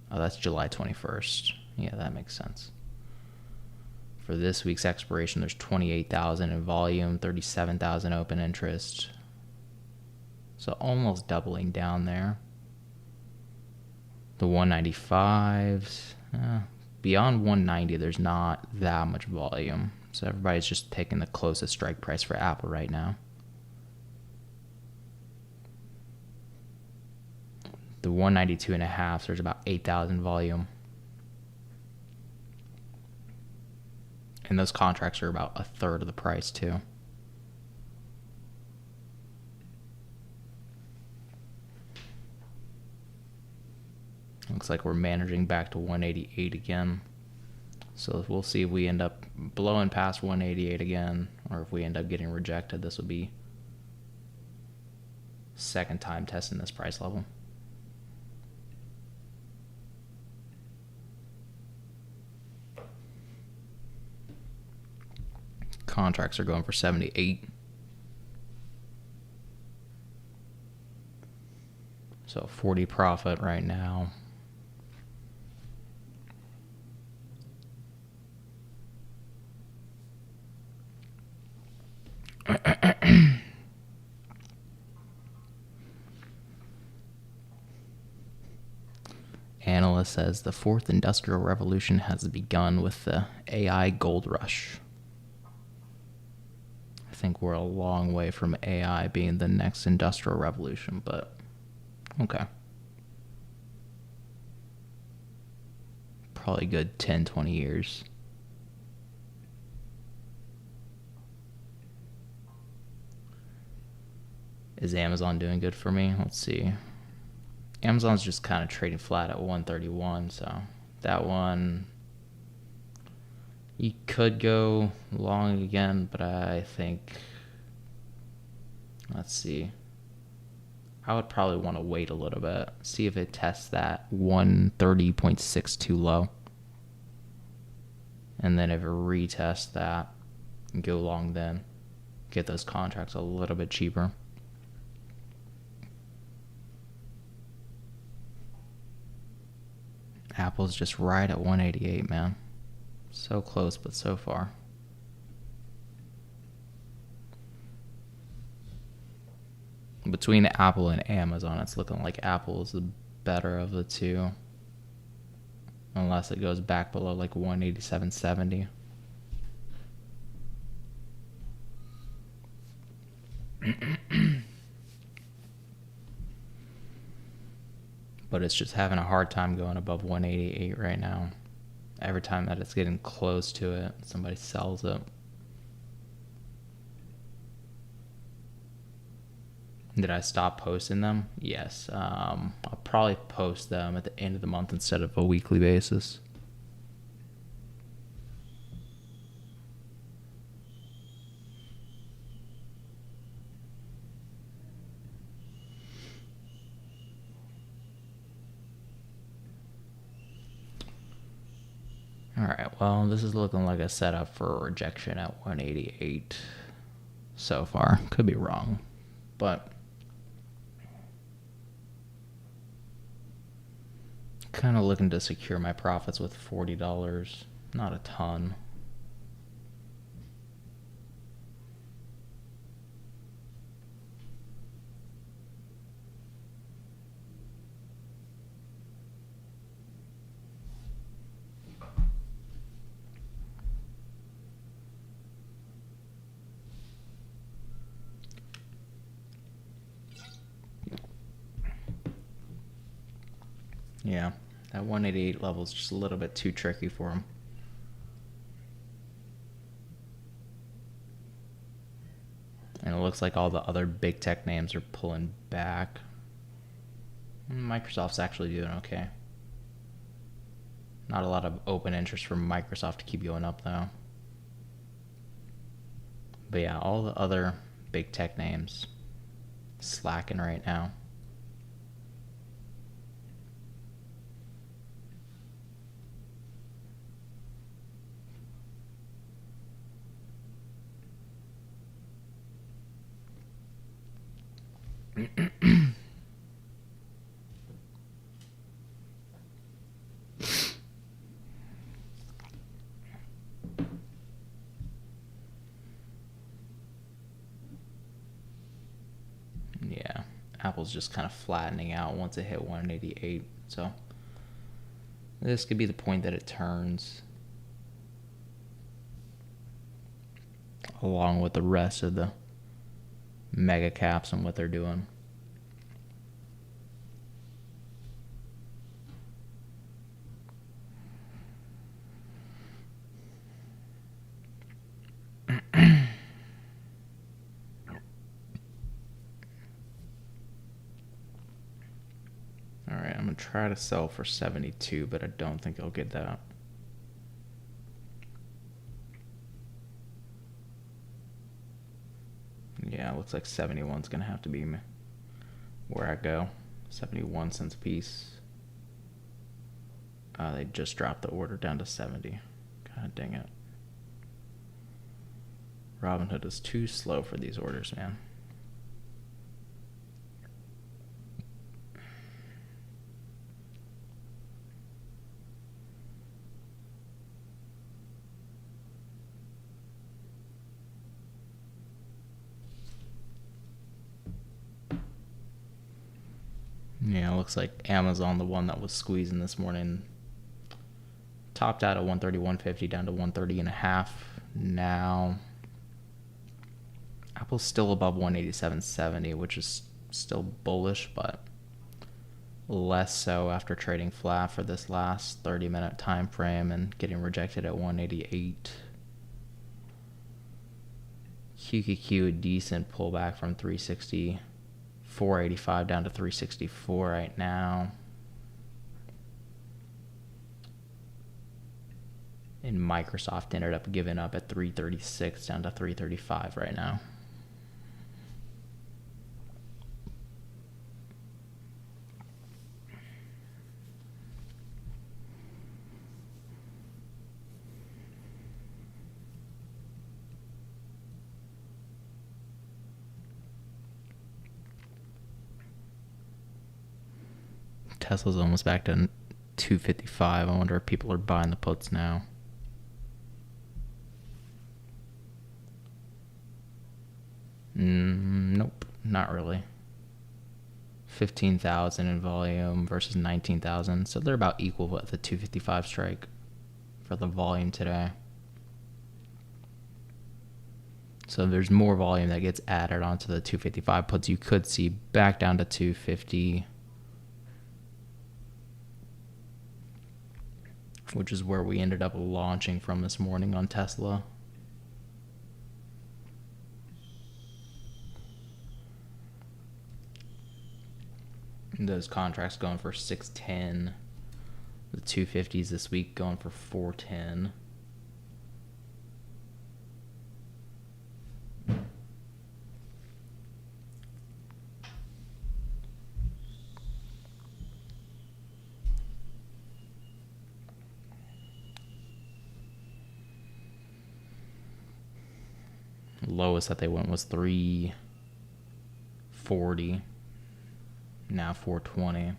oh, that's July 21st. Yeah, that makes sense. For this week's expiration, there's 28,000 in volume, 37,000 open interest. So almost doubling down there. The 195s, beyond 190, there's not that much volume. So everybody's just picking the closest strike price for Apple right now. The 192.5, there's about 8,000 volume. And those contracts are about a third of the price too. Looks like we're managing back to 188 again. So we'll see if we end up blowing past 188 again, or if we end up getting rejected. This will be second time testing this price level. Contracts are going for 78. So 40 profit right now. Analyst says the fourth industrial revolution has begun with the AI gold rush. think we're a long way from AI being the next industrial revolution, but okay. Probably good 10, 20 years. Is Amazon doing good for me? Let's see. Amazon's just kind of trading flat at 131, so that one you could go long again, but I think, let's see. I would probably want to wait a little bit, see if it tests that 130.62 low. And then if it retests that, go long then. Get those contracts a little bit cheaper. Apple's just right at 188, man. So close, but so far. Between Apple and Amazon, it's looking like Apple is the better of the two. Unless it goes back below like 187.70. But it's just having a hard time going above 188 right now. Every time that it's getting close to it, somebody sells it. Did I stop posting them? Yes. I'll probably post them at the end of the month instead of a weekly basis. Alright, well, this is looking like a setup for a rejection at 188 so far. Could be wrong, but kind of looking to secure my profits with $40. Not a ton. Yeah, that 188 level is just a little bit too tricky for him. And it looks like all the other big tech names are pulling back. Microsoft's actually doing okay. Not a lot of open interest from Microsoft to keep going up, though. But yeah, all the other big tech names slacking right now. Yeah, Apple's just kind of flattening out once it hit 188. So this could be the point that it turns, along with the rest of the mega caps and what they're doing. Alright, I'm going to try to sell for 72, but I don't think I'll get that. Yeah, it looks like 71's going to have to be where I go. 71 cents a piece. They just dropped the order down to 70. God dang it. Robinhood is too slow for these orders, man. Yeah, it looks like Amazon, the one that was squeezing this morning, topped out at 130.150 down to 130.5 now. Apple's still above 187.70, which is still bullish, but less so after trading flat for this last 30-minute time frame and getting rejected at 188. QQQ, a decent pullback from 360, 485 down to 364 right now. And Microsoft ended up giving up at 336 down to 335 right now. Tesla's almost back to 255. I wonder if people are buying the puts now. Nope, not really. 15,000 in volume versus 19,000, so they're about equal at the 255 strike for the volume today. So there's more volume that gets added onto the 255 puts. You could see back down to 250, which is where we ended up launching from this morning on Tesla. And those contracts going for 610. The 250s this week going for 410. Lowest that they went was 340. Now 420.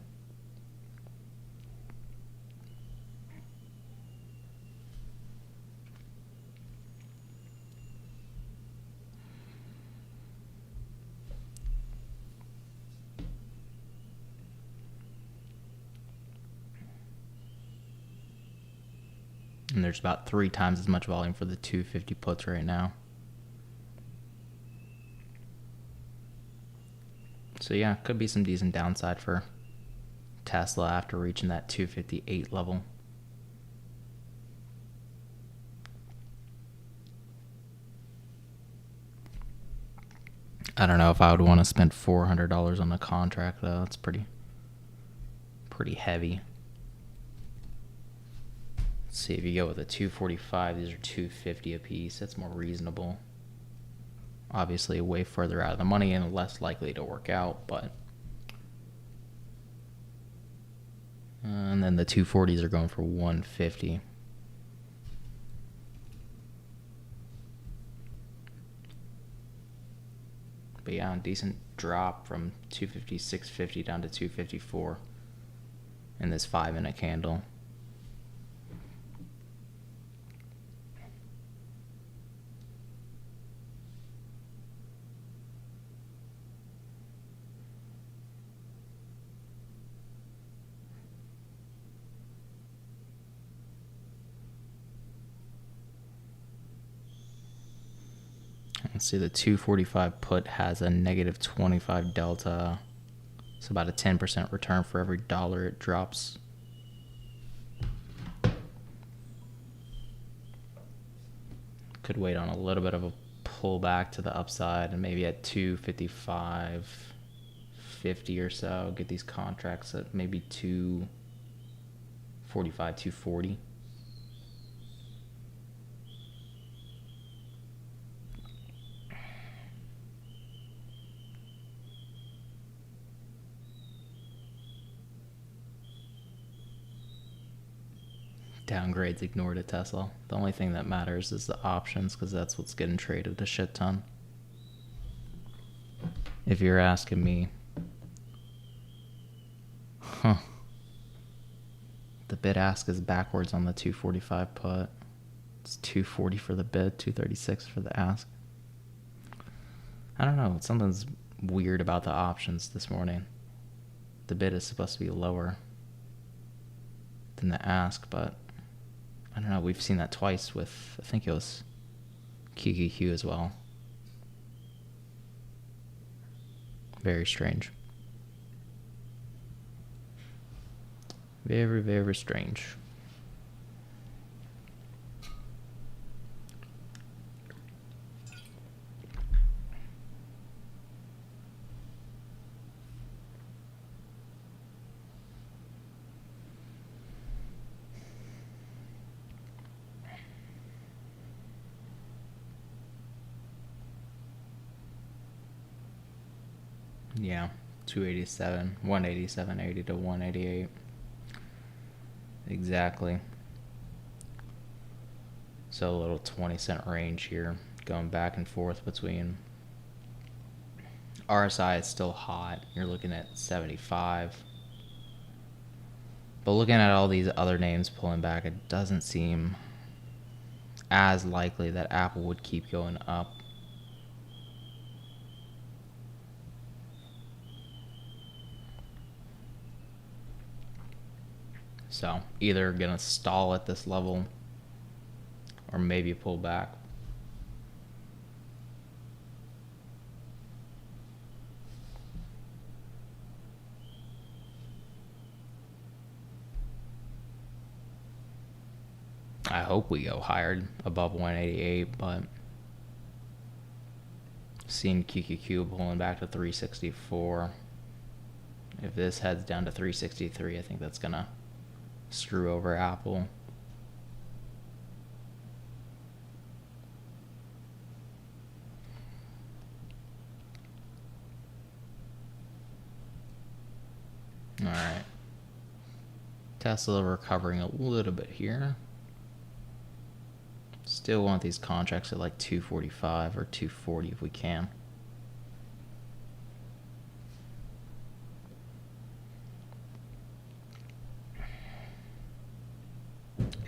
And there's about 3 times as much volume for the 250 puts right now. So yeah, could be some decent downside for Tesla after reaching that 258 level. I don't know if I would want to spend $400 on a contract though. It's pretty heavy. Let's see, if you go with a 245, these are 250 a piece. That's more reasonable. Obviously way further out of the money and less likely to work out, but and then the 240s are going for 150. But yeah, decent drop from 250, 650 down to 254 in this 5-minute candle. Let's see, the 245 put has a negative 25 delta. It's about a 10% return for every dollar it drops. Could wait on a little bit of a pullback to the upside and maybe at 255.50 or so, get these contracts at maybe 245, 240. Downgrades ignored at Tesla. The only thing that matters is the options, because that's what's getting traded a shit ton. If you're asking me, the bid ask is backwards on the 245 put. It's 240 for the bid, 236 for the ask. I don't know, something's weird about the options this morning. The bid is supposed to be lower than the ask, but I don't know, we've seen that twice with, I think it was QQQ as well. Very strange. Very, very strange. Yeah, 287, 187.80 to 188. Exactly. So a little 20-cent range here, going back and forth between. RSI is still hot. You're looking at 75. But looking at all these other names pulling back, it doesn't seem as likely that Apple would keep going up. So either gonna stall at this level or maybe pull back. I hope we go higher above 188, but seeing QQQ pulling back to 364. If this heads down to 363, I think that's gonna screw over Apple. All right. Tesla recovering a little bit here. Still want these contracts at like 245 or 240 if we can.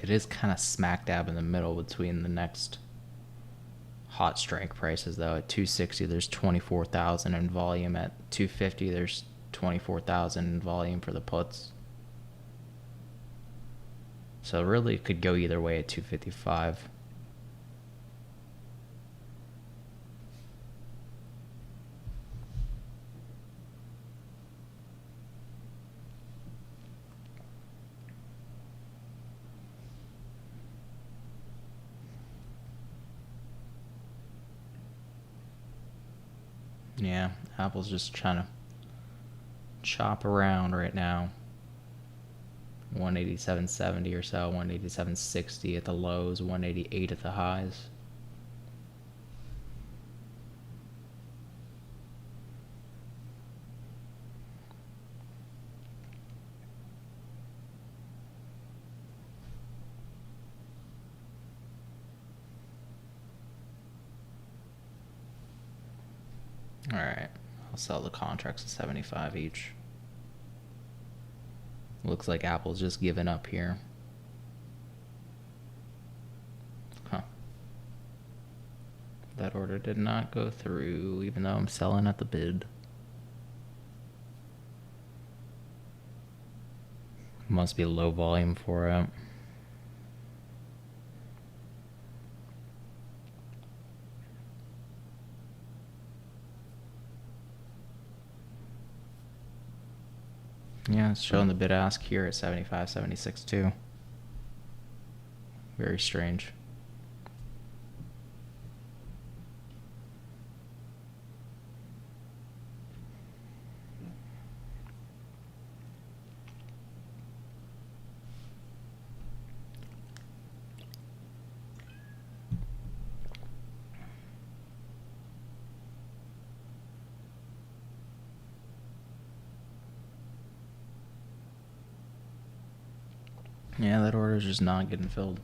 It is kind of smack dab in the middle between the next hot strike prices, though. At 260, there's 24,000 in volume. At 250, there's 24,000 in volume for the puts. So really, it could go either way at 255. Yeah, Apple's just trying to chop around right now. 187.70 or so, 187.60 at the lows, 188 at the highs. All right, I'll sell the contracts at 75 each. Looks like Apple's just giving up here. Huh. That order did not go through, even though I'm selling at the bid. Must be low volume for it. Yeah, it's showing the bid ask here at 75.76 too. Very strange. Yeah, that order's just not getting filled.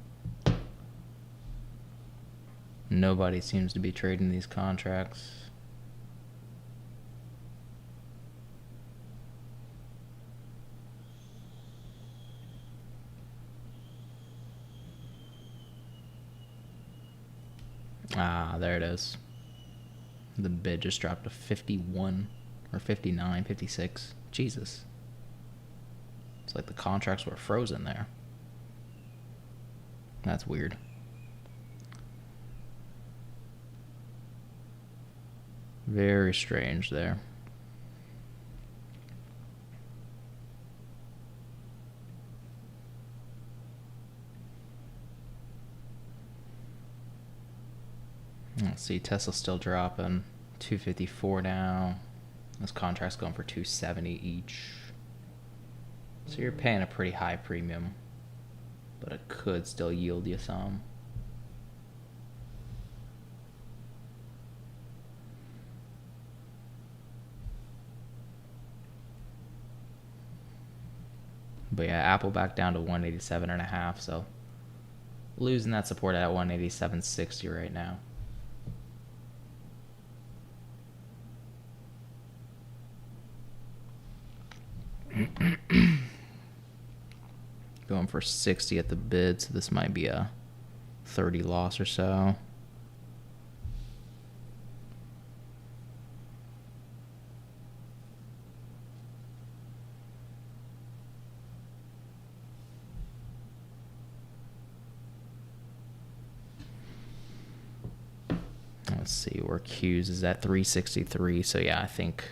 Nobody seems to be trading these contracts. Ah, there it is. The bid just dropped to 51 or 59, 56. Jesus. It's like the contracts were frozen there. That's weird. Very strange there. Let's see, Tesla's still dropping. 254 now. This contract's going for 270 each. So you're paying a pretty high premium, but it could still yield you some. But yeah, Apple back down to 187.5, so losing that support at 187.60 right now. Going for 60 at the bid, so this might be a 30 loss or so. Let's see where Q's is at 363. So yeah, I think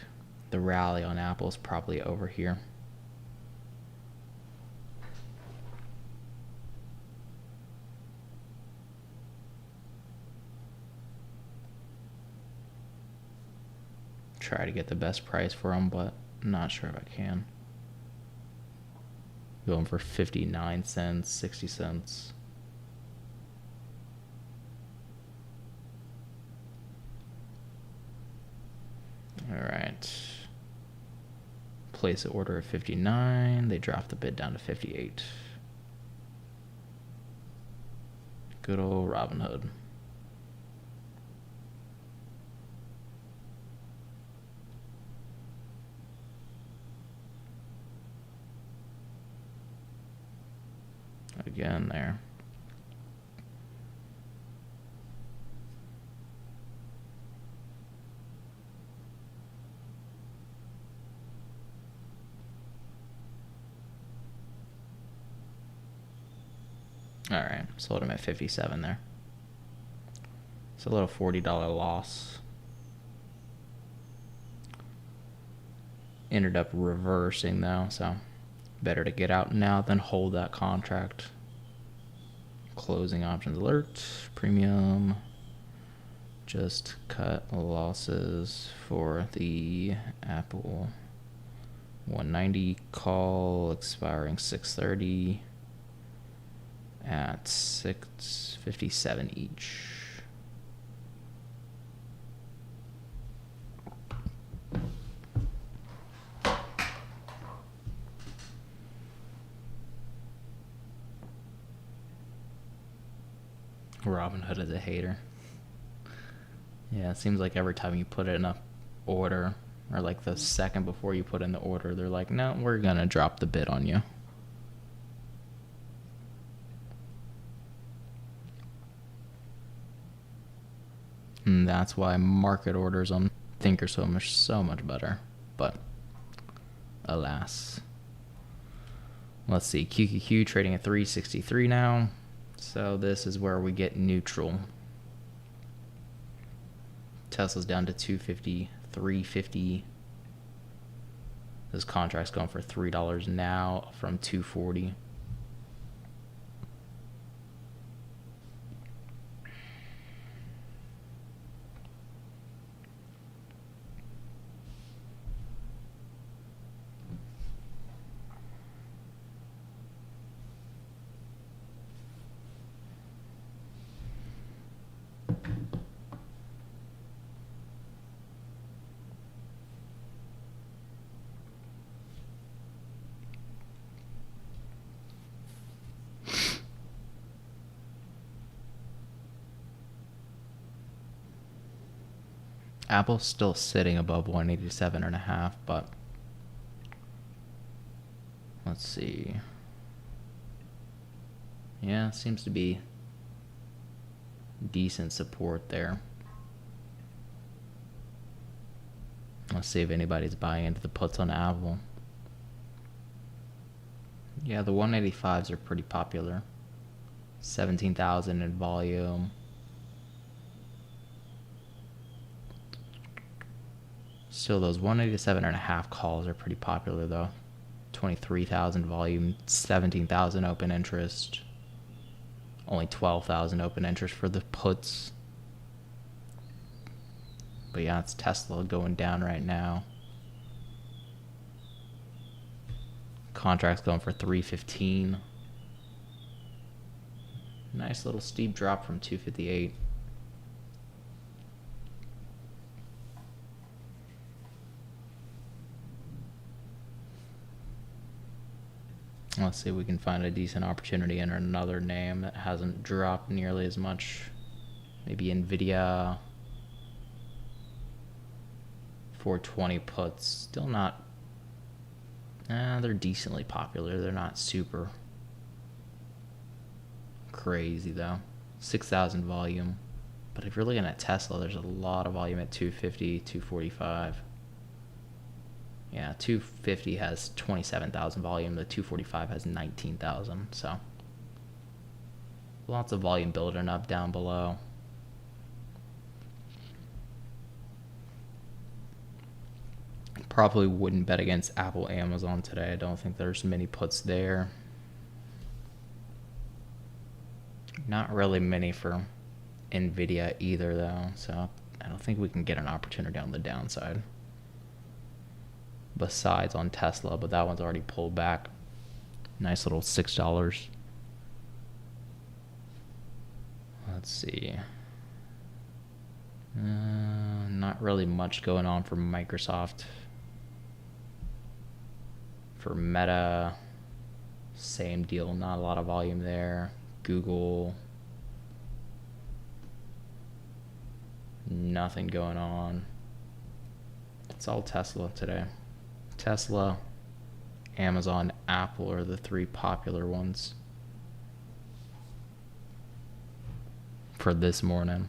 the rally on Apple is probably over here. Try to get the best price for them, but I'm not sure if I can. Going for 59 cents, 60 cents. All right. Place an order at 59. They dropped the bid down to 58. Good old Robinhood. Again there. All right, sold him at 57 there. It's a little $40 loss. Ended up reversing though, so better to get out now than hold that contract. Closing options alert, premium. Just cut losses for the Apple 190 call expiring 6:30 at 6:57 each. Robinhood is a hater. Yeah, it seems like every time you put in a order, or like the second before you put in the order, they're like, no, we're gonna drop the bid on you. And that's why market orders on Think are so much better. But alas. Let's see, QQQ trading at 363 now. So this is where we get neutral. Tesla's down to 250, 350. This contract's going for $3 now from 240. Apple's still sitting above 187.5, but let's see. Yeah, seems to be decent support there. Let's see if anybody's buying into the puts on Apple. Yeah, the 185s are pretty popular. 17,000 in volume. Still, those 187.5 calls are pretty popular though. 23,000 volume, 17,000 open interest. Only 12,000 open interest for the puts. But yeah, it's Tesla going down right now. Contracts going for 315. Nice little steep drop from 258. Let's see if we can find a decent opportunity in another name that hasn't dropped nearly as much. Maybe Nvidia. 420 puts. Still not. They're decently popular. They're not super crazy though. 6,000 volume. But if you're looking at Tesla, there's a lot of volume at 250, 245. Yeah, 250 has 27,000 volume. The 245 has 19,000. So lots of volume building up down below. Probably wouldn't bet against Apple, Amazon today. I don't think there's many puts there. Not really many for Nvidia either, though. So I don't think we can get an opportunity on the downside. Besides on Tesla, but that one's already pulled back. Nice little $6. Let's see. Not really much going on for Microsoft. For Meta, same deal. Not a lot of volume there. Google, nothing going on. It's all Tesla today. Tesla, Amazon, Apple are the three popular ones for this morning.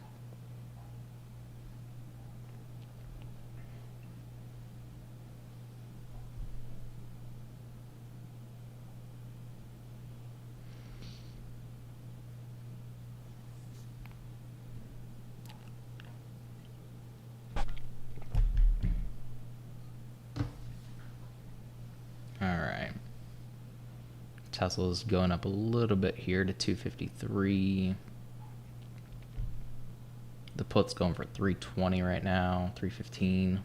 Tesla's going up a little bit here to 253. The put's going for 320 right now, 315.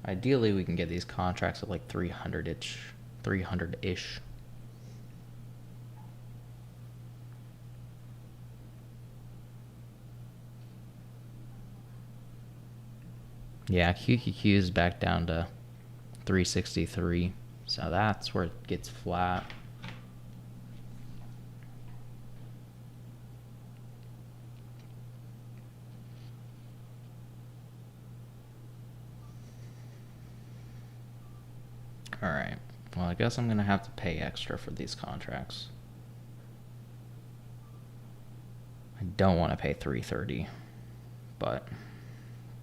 Ideally, we can get these contracts at like 300-ish. Yeah, QQQ is back down to 363, so that's where it gets flat. All right, well, I guess I'm gonna have to pay extra for these contracts. I don't want to pay 330, but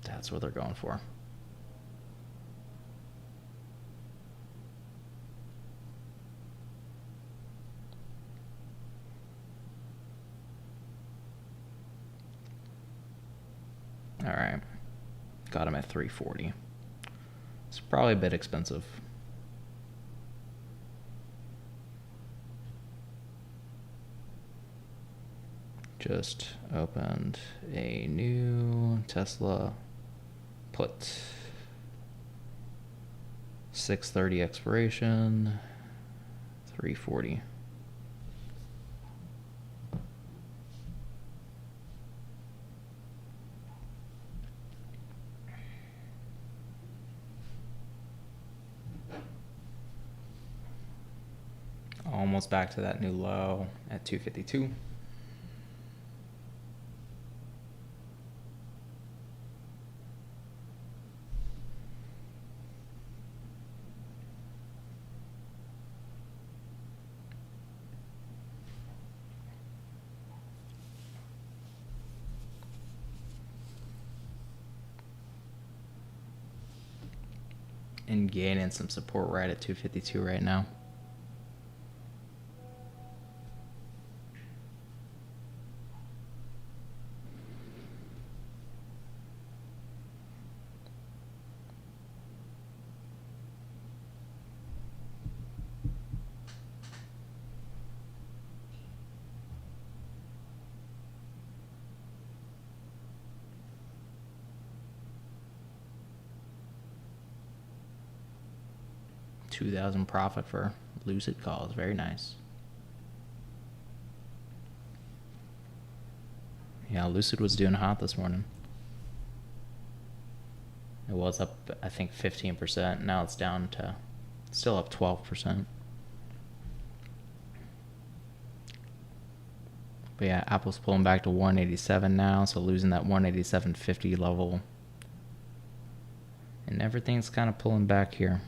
that's what they're going for. All right, got him at 340. It's probably a bit expensive. Just opened a new Tesla put. 630 expiration, 340. Almost back to that new low at 252. And gaining some support right at 252 right now. 2,000 profit for Lucid calls. Very nice. Yeah, Lucid was doing hot this morning. It was up, I think, 15%. Now it's down to still up 12%. But yeah, Apple's pulling back to 187 now, so losing that 187.50 level. And everything's kind of pulling back here.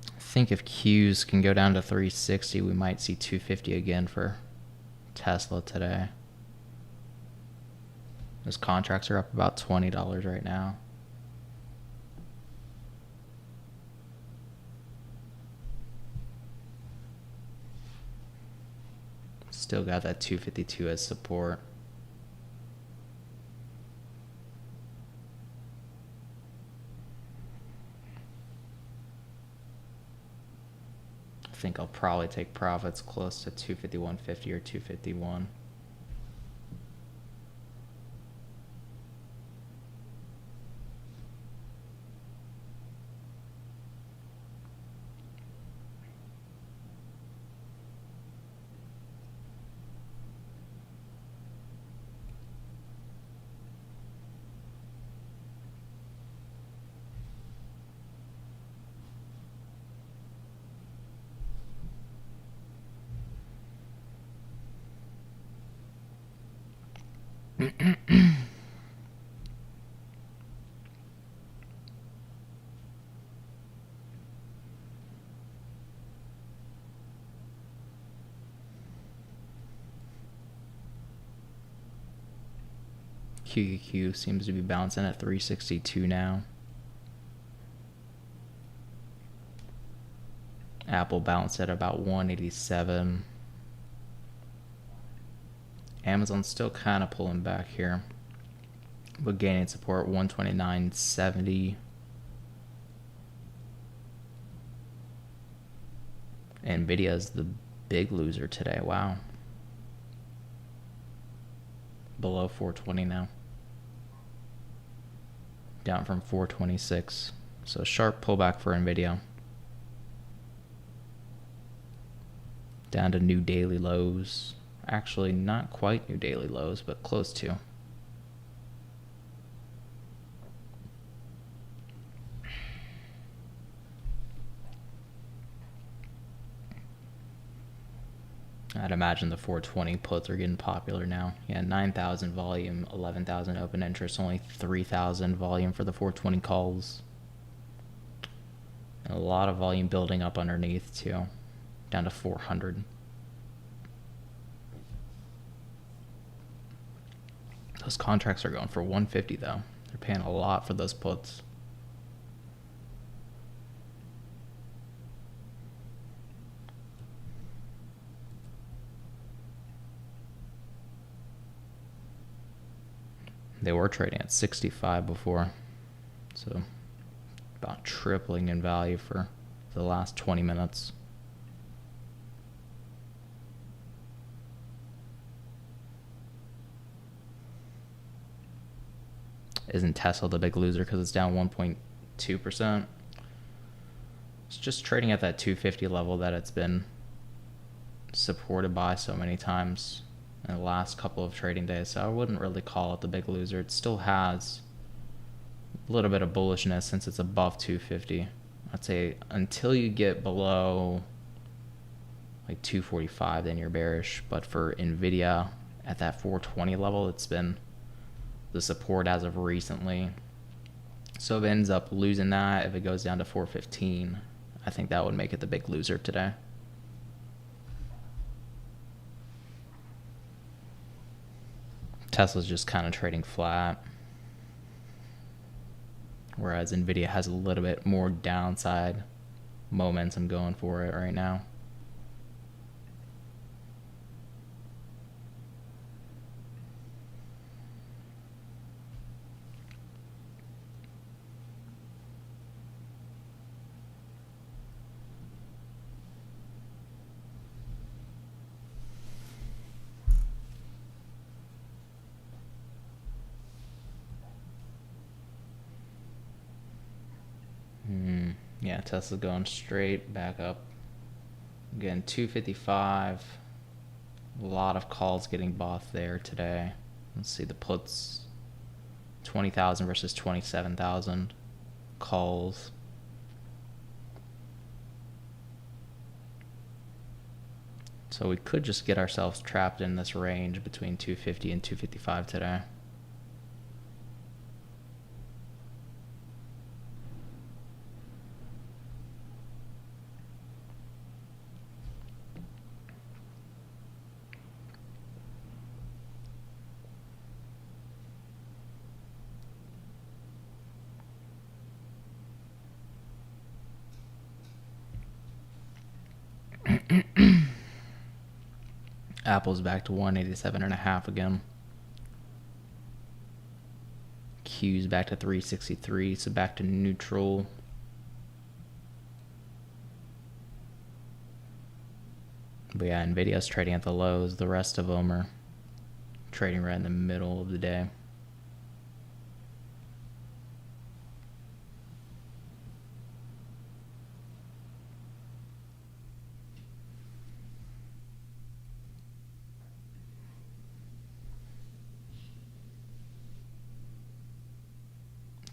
I think if Qs can go down to 360, we might see 250 again for Tesla today. Those contracts are up about $20 right now. Still got that 252 as support. I think I'll probably take profits close to 251.50 or 251. QQQ seems to be bouncing at 362 now. Apple bounced at about 187. Amazon's still kind of pulling back here, but gaining support 129.70. Nvidia's the big loser today. Wow. Below 420 now. Down from 426. So sharp pullback for Nvidia. Down to new daily lows. Actually, not quite new daily lows, but close to. I'd imagine the 420 puts are getting popular now. Yeah, 9,000 volume, 11,000 open interest, only 3,000 volume for the 420 calls. And a lot of volume building up underneath too, down to 400. Those contracts are going for 150 though. They're paying a lot for those puts. They were trading at 65 before, so about tripling in value for the last 20 minutes. Isn't Tesla the big loser because it's down 1.2%? It's just trading at that 250 level that it's been supported by so many times in the last couple of trading days, so I wouldn't really call it the big loser. It still has a little bit of bullishness since it's above 250. I'd say until you get below like 245, then you're bearish. But for Nvidia at that 420 level, it's been the support as of recently. So if it ends up losing that, if it goes down to 415, I think that would make it the big loser today. Tesla's just kind of trading flat, whereas Nvidia has a little bit more downside momentum going for it right now. Yeah, Tesla's going straight back up. Again, 255. A lot of calls getting bought there today. Let's see the puts. 20,000 versus 27,000 calls. So we could just get ourselves trapped in this range between 250 and 255 today. Apple's back to 187.5 again. Q's back to 363, so back to neutral. But yeah, Nvidia's trading at the lows. The rest of them are trading right in the middle of the day.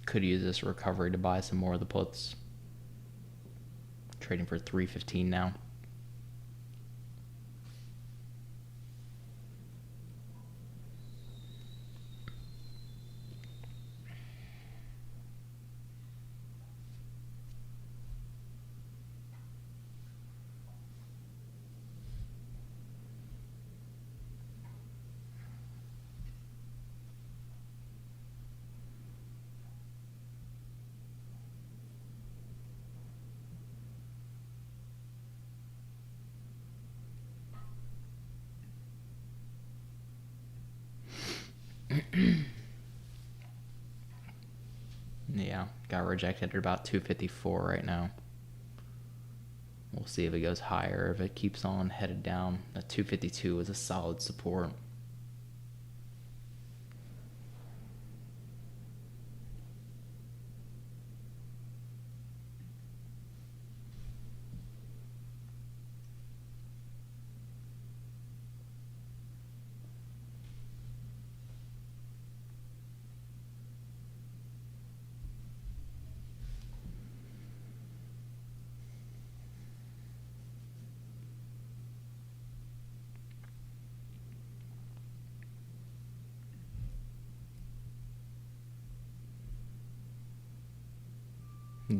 Could use this recovery to buy some more of the puts. Trading for 315 now. Yeah, got rejected at about 254 right now. We'll see if it goes higher, if it keeps on headed down. That 252 is a solid support.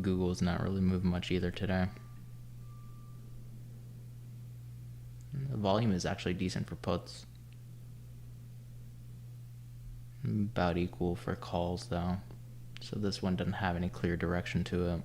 Google's not really moving much either today. The volume is actually decent for puts. About equal for calls though. So this one doesn't have any clear direction to it.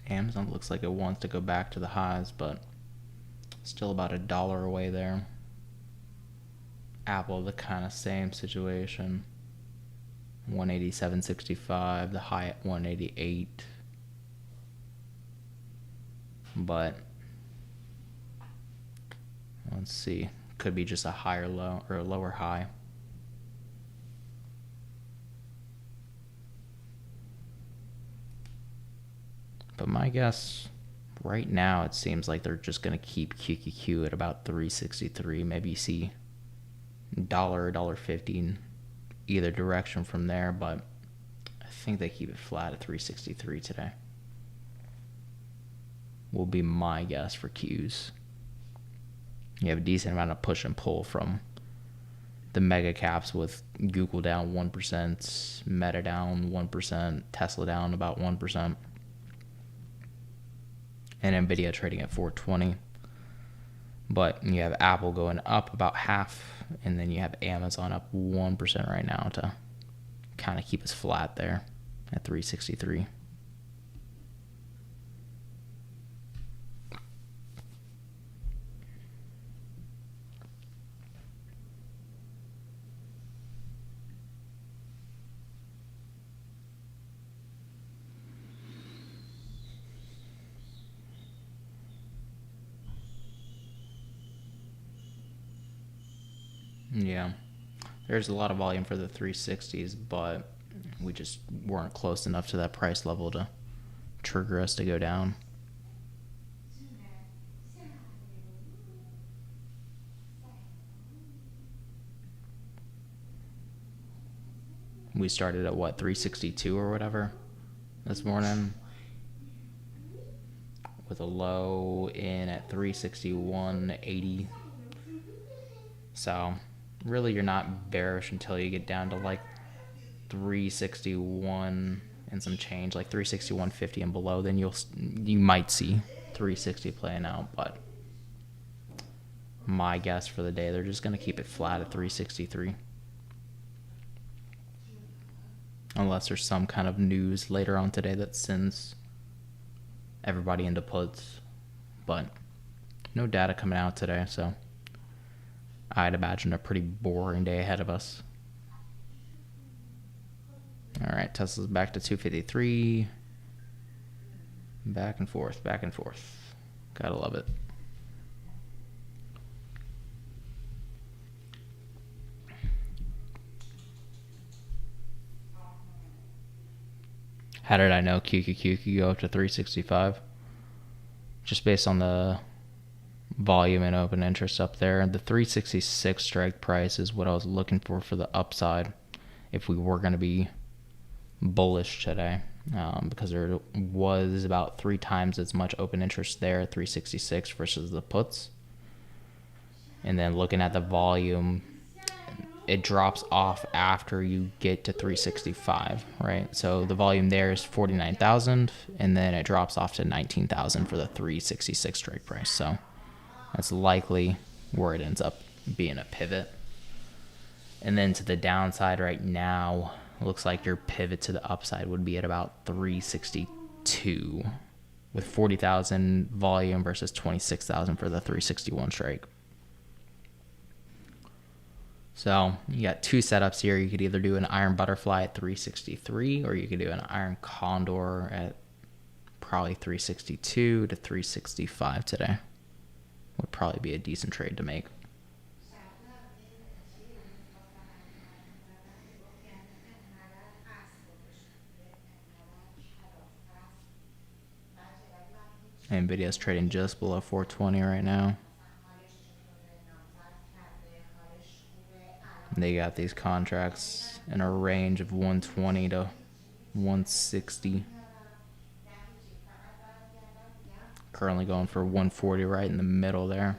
Amazon looks like it wants to go back to the highs, but still about $1 away there. Apple, the kind of same situation. 187.65, the high at 188. But let's see, could be just a higher low or a lower high. But my guess right now, it seems like they're just going to keep QQQ at about 363. Maybe you see $1.50 either direction from there, but I think they keep it flat at 363 today. Will be my guess for Qs. You have a decent amount of push and pull from the mega caps, with Google down 1%, Meta down 1%, Tesla down about 1%. And Nvidia trading at 420. But you have Apple going up about half, and then you have Amazon up 1% right now to kind of keep us flat there at 363. Yeah, there's a lot of volume for the 360s, but we just weren't close enough to that price level to trigger us to go down. We started at what, 362 or whatever this morning, with a low in at 361.80. So really you're not bearish until you get down to like 361 and some change, like 361.50 and below. Then you might see 360 playing out, but my guess for the day, they're just going to keep it flat at 363. Unless there's some kind of news later on today that sends everybody into puts. But no data coming out today, so I'd imagine a pretty boring day ahead of us. All right, Tesla's back to 253. Back and forth, back and forth. Gotta love it. How did I know QQQ could go up to 365? Just based on the volume and open interest up there. The 366 strike price is what I was looking for the upside if we were going to be bullish today, because there was about 3 times as much open interest there at 366 versus the puts. And then looking at the volume, it drops off after you get to 365, right? So the volume there is 49,000, and then it drops off to 19,000 for the 366 strike price. So that's likely where it ends up being a pivot. And then to the downside right now, looks like your pivot to the upside would be at about 362 with 40,000 volume versus 26,000 for the 361 strike. So you got 2 setups here. You could either do an iron butterfly at 363, or you could do an iron condor at probably 362 to 365 today. Would probably be a decent trade to make. Nvidia's trading just below 420 right now. They got these contracts in a range of 120 to 160. Currently going for 140 right in the middle there.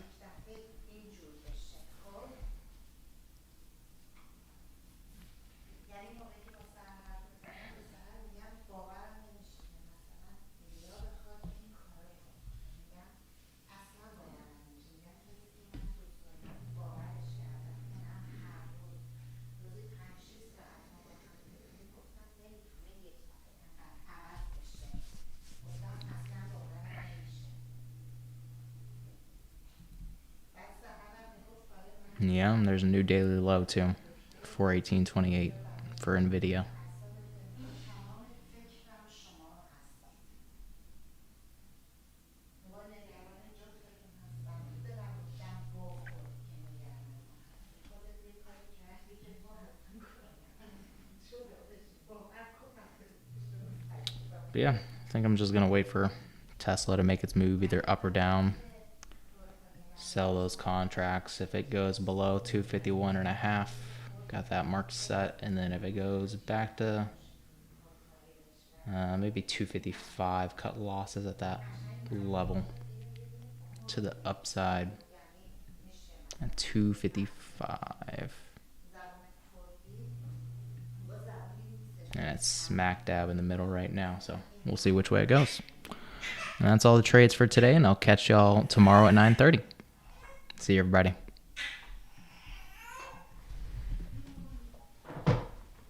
Yeah, and there's a new daily low too, 418.28 for Nvidia. But yeah, I think I'm just going to wait for Tesla to make its move either up or down. Sell those contracts. If it goes below 251.5, got that mark set. And then if it goes back to maybe 255, cut losses at that level to the upside at 255. And it's smack dab in the middle right now, so we'll see which way it goes. And that's all the trades for today, and I'll catch y'all tomorrow at 9:30. See you, everybody.